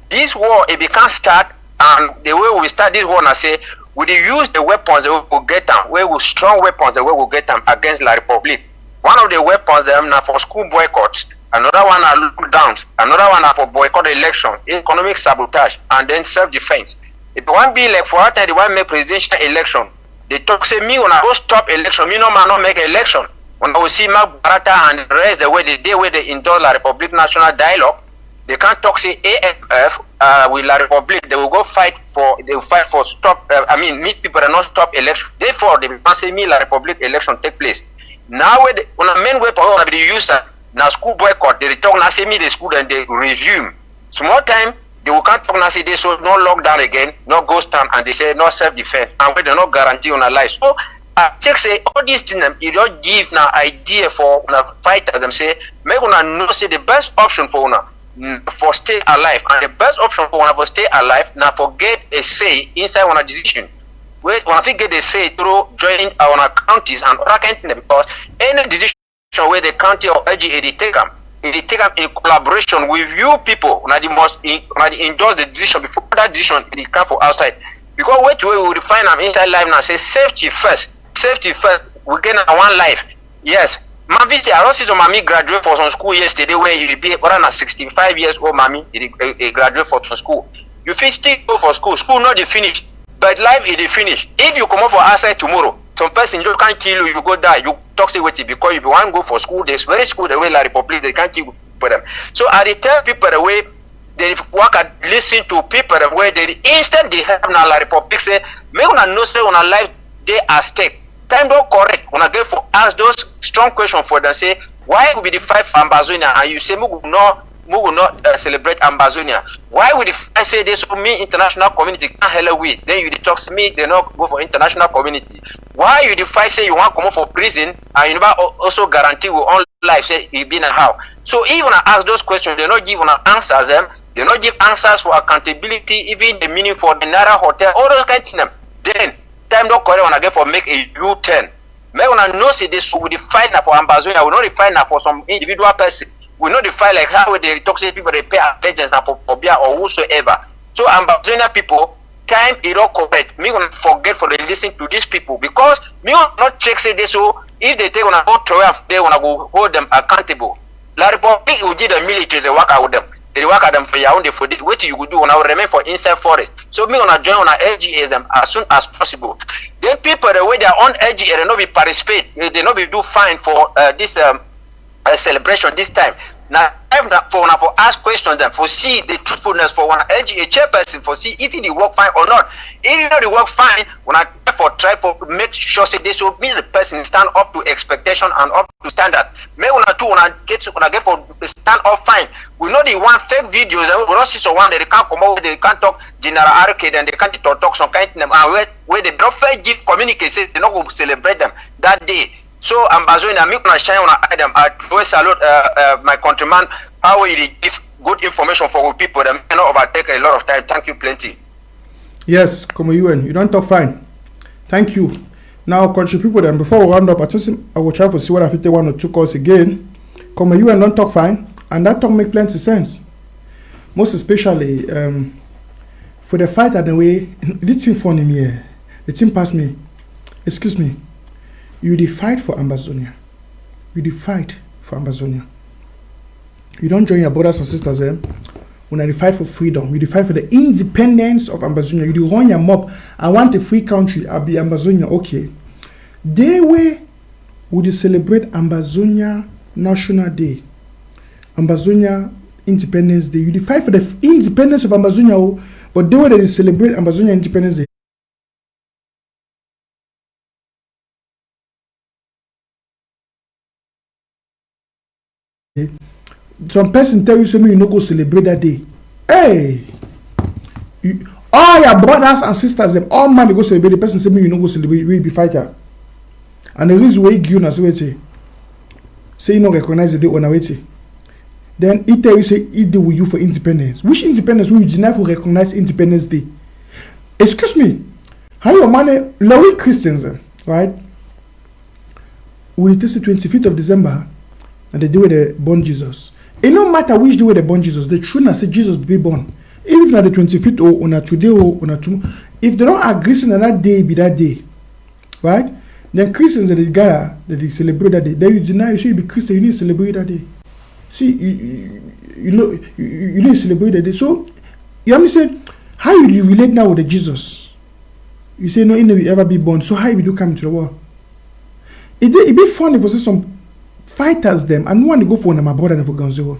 This war if it can't start and the way we start this war I say we use the weapons that we will get them where we strong weapons that we will get them against La Republic. One of the weapons them now for school boycotts, another one are lockdowns, another one are for boycott election, economic sabotage, and then self-defense. If you want be like for that time they want make presidential election, they talk say me when I go stop election, me no man not make election. When I will see Mark Barata and the rest the way they endorse La Republic National Dialogue, they can't talk say AFF with La Republic, they will fight for stop meet people and not stop election. Therefore they can't say me La Republic election take place. Now when the main weapon of the user now school boycott, they return now say me the school and they resume. Small time they will can't talk now say this so no lockdown again, no ghost town and they say no self-defense and we do not guarantee on a life. So I check say all these things you don't give now idea for fighters them say make una know say the best option for una for stay alive and the best option for una for stay alive now for get a say inside one decision. When I think get a say through joining our counties and other counties because any decision where the county or LGA they take them in collaboration with you people. When they must endorse the decision before that decision they come for outside. Because what way we define them inside life now say safety first. Safety first. We get one life. Yes. I don't see some mommy graduate for some school yesterday where you be around 65 years old mommy he graduate for some school. You still go for school. School not the finish. But life is the finish. If you come up for outside tomorrow, some person just can't kill you, you go die, you talk say with it because if you want to go for school, there's very school the way La Republic, they can't kill you for them. So I tell people the way they work and listen to people the way they instant they have now La Republic say, make una know say on a life they are stake. Time don't correct. When I get for ask those strong questions for them say, why would be the fight for Ambazonia and you say we will not celebrate Ambazonia. Why would I say this for me international community can't hell with? Then you talk to me, they not go for international community. Why you fight say you want to come up for prison and you never also guarantee your own life say you been and how? So even I ask those questions, they not give answers them, they not give answers for accountability, even the meaning for the Naira hotel, all those kind of things. Then time don't correct when I get for make a U-turn. May when I know say this will fight now for Ambazonia, will not fight now for some individual person. We know the fight like how they toxic people they pay vengeance for Pobia or whosoever. So Ambazonia people, time it all correct. Me gonna forget for the listen to these people because me not check say this so if they take on a go throw they wanna go hold them accountable. La Republic will give the military they work out with them. They work at them for your own for this. What you do when I remain for inside forest. So me gonna join on a LGA them as soon as possible. Then people the way their own LGA they not be participate, they not be do fine for this celebration this time. Now, for ask questions and for see the truthfulness for one LGA chairperson for see if it work fine or not. If you know the work fine, when I try for make sure say this will mean the person stand up to expectation and up to standard. May when I get for stand up fine. We know the one fake videos and we don't see so one that they can't come out, they can't talk general arcade and they can't talk some kind of them and where they don't fair give communicate, they not go celebrate them that day. So Ambazonians, I'm gonna shine on them. I always salute my countryman. How will give good information for people that may not overtake a lot of time. Thank you plenty. Yes, come UN. You don't talk fine. Thank you. Now, country people, then before we round up, I will try to see what I fit 1 or 2 calls again. Come UN don't talk fine, and that talk make plenty sense. Most especially for the fight at the way the team for me here. The team passed me. Excuse me. You did fight for Ambazonia. You did fight for Ambazonia. You don't join your brothers and sisters there. When I fight for freedom, you did fight for the independence of Ambazonia. You did run your mob. I want a free country. I'll be Ambazonia. Okay. They would celebrate Ambazonia National Day. Ambazonia Independence Day. You did fight for the independence of Ambazonia, but they will celebrate Ambazonia Independence Day. Some person tell you something you no go celebrate that day. Hey, all your brothers and sisters, them all man they go celebrate. The person say me you no go celebrate, we be fighter. And the reason why you na say you no recognize the day on wait. Then he tell you say he deal with you for independence. Which independence will you deny for recognize Independence Day? Excuse me. How your man Lowy Christians, right? Will it is the 25th of December and they do with the born Jesus. It no matter which day they born Jesus, the truth na say Jesus be born. Even if na the 25th or on a today or on a tomorrow, if they don't agree on that day be that day, right? Then Christians that they gather, that they celebrate that day. Then you deny you say you be Christian, you need to celebrate that day. See, you know you need to celebrate that day. So you understand how you relate now with the Jesus? You say no, he never ever be born. So how you do come into the world? It be funny for some fighters them and no one to go for my brother and for Gonzalo.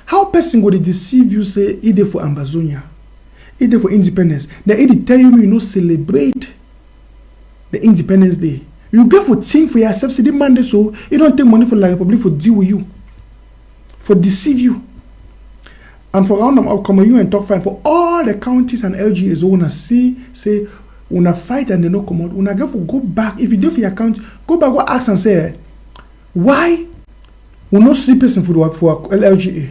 How person go to deceive you say either for Ambazonia, either for independence? Then he tell you no celebrate the Independence Day. You get for think for yourself, say the man so you don't take money for the Republic for deal with you, for deceive you. And for round them up come you and talk fine for all the counties and LGAs who wanna see say wanna fight and they no come out. Wanna get for go back. If you do for your county, go back go ask and say why we not see person for LGA?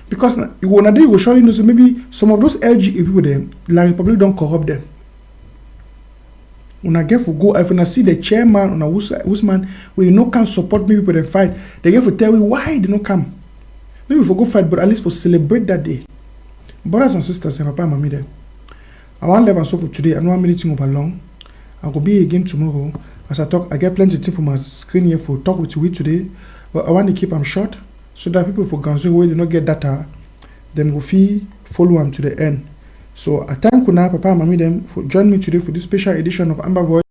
Because you wanna do you will surely know so maybe some of those LGA people them, La Republic don't corrupt them. When I get for go, if I see the chairman or who's man where you no can support me people they fight, they get for tell me why they don't come. Maybe for go fight, but at least for celebrate that day. Brothers and sisters, and papa and mommy there. I want to leave and so for today. I know I'm meeting over long. I will be again tomorrow. As I talk, I get plenty of things for my screen here for talk with you today. But I want to keep them short so that people for Ganzo where they not get data, then will follow them to the end. So I thank you now, Papa and Mommy them for joining me today for this special edition of Amber Voice.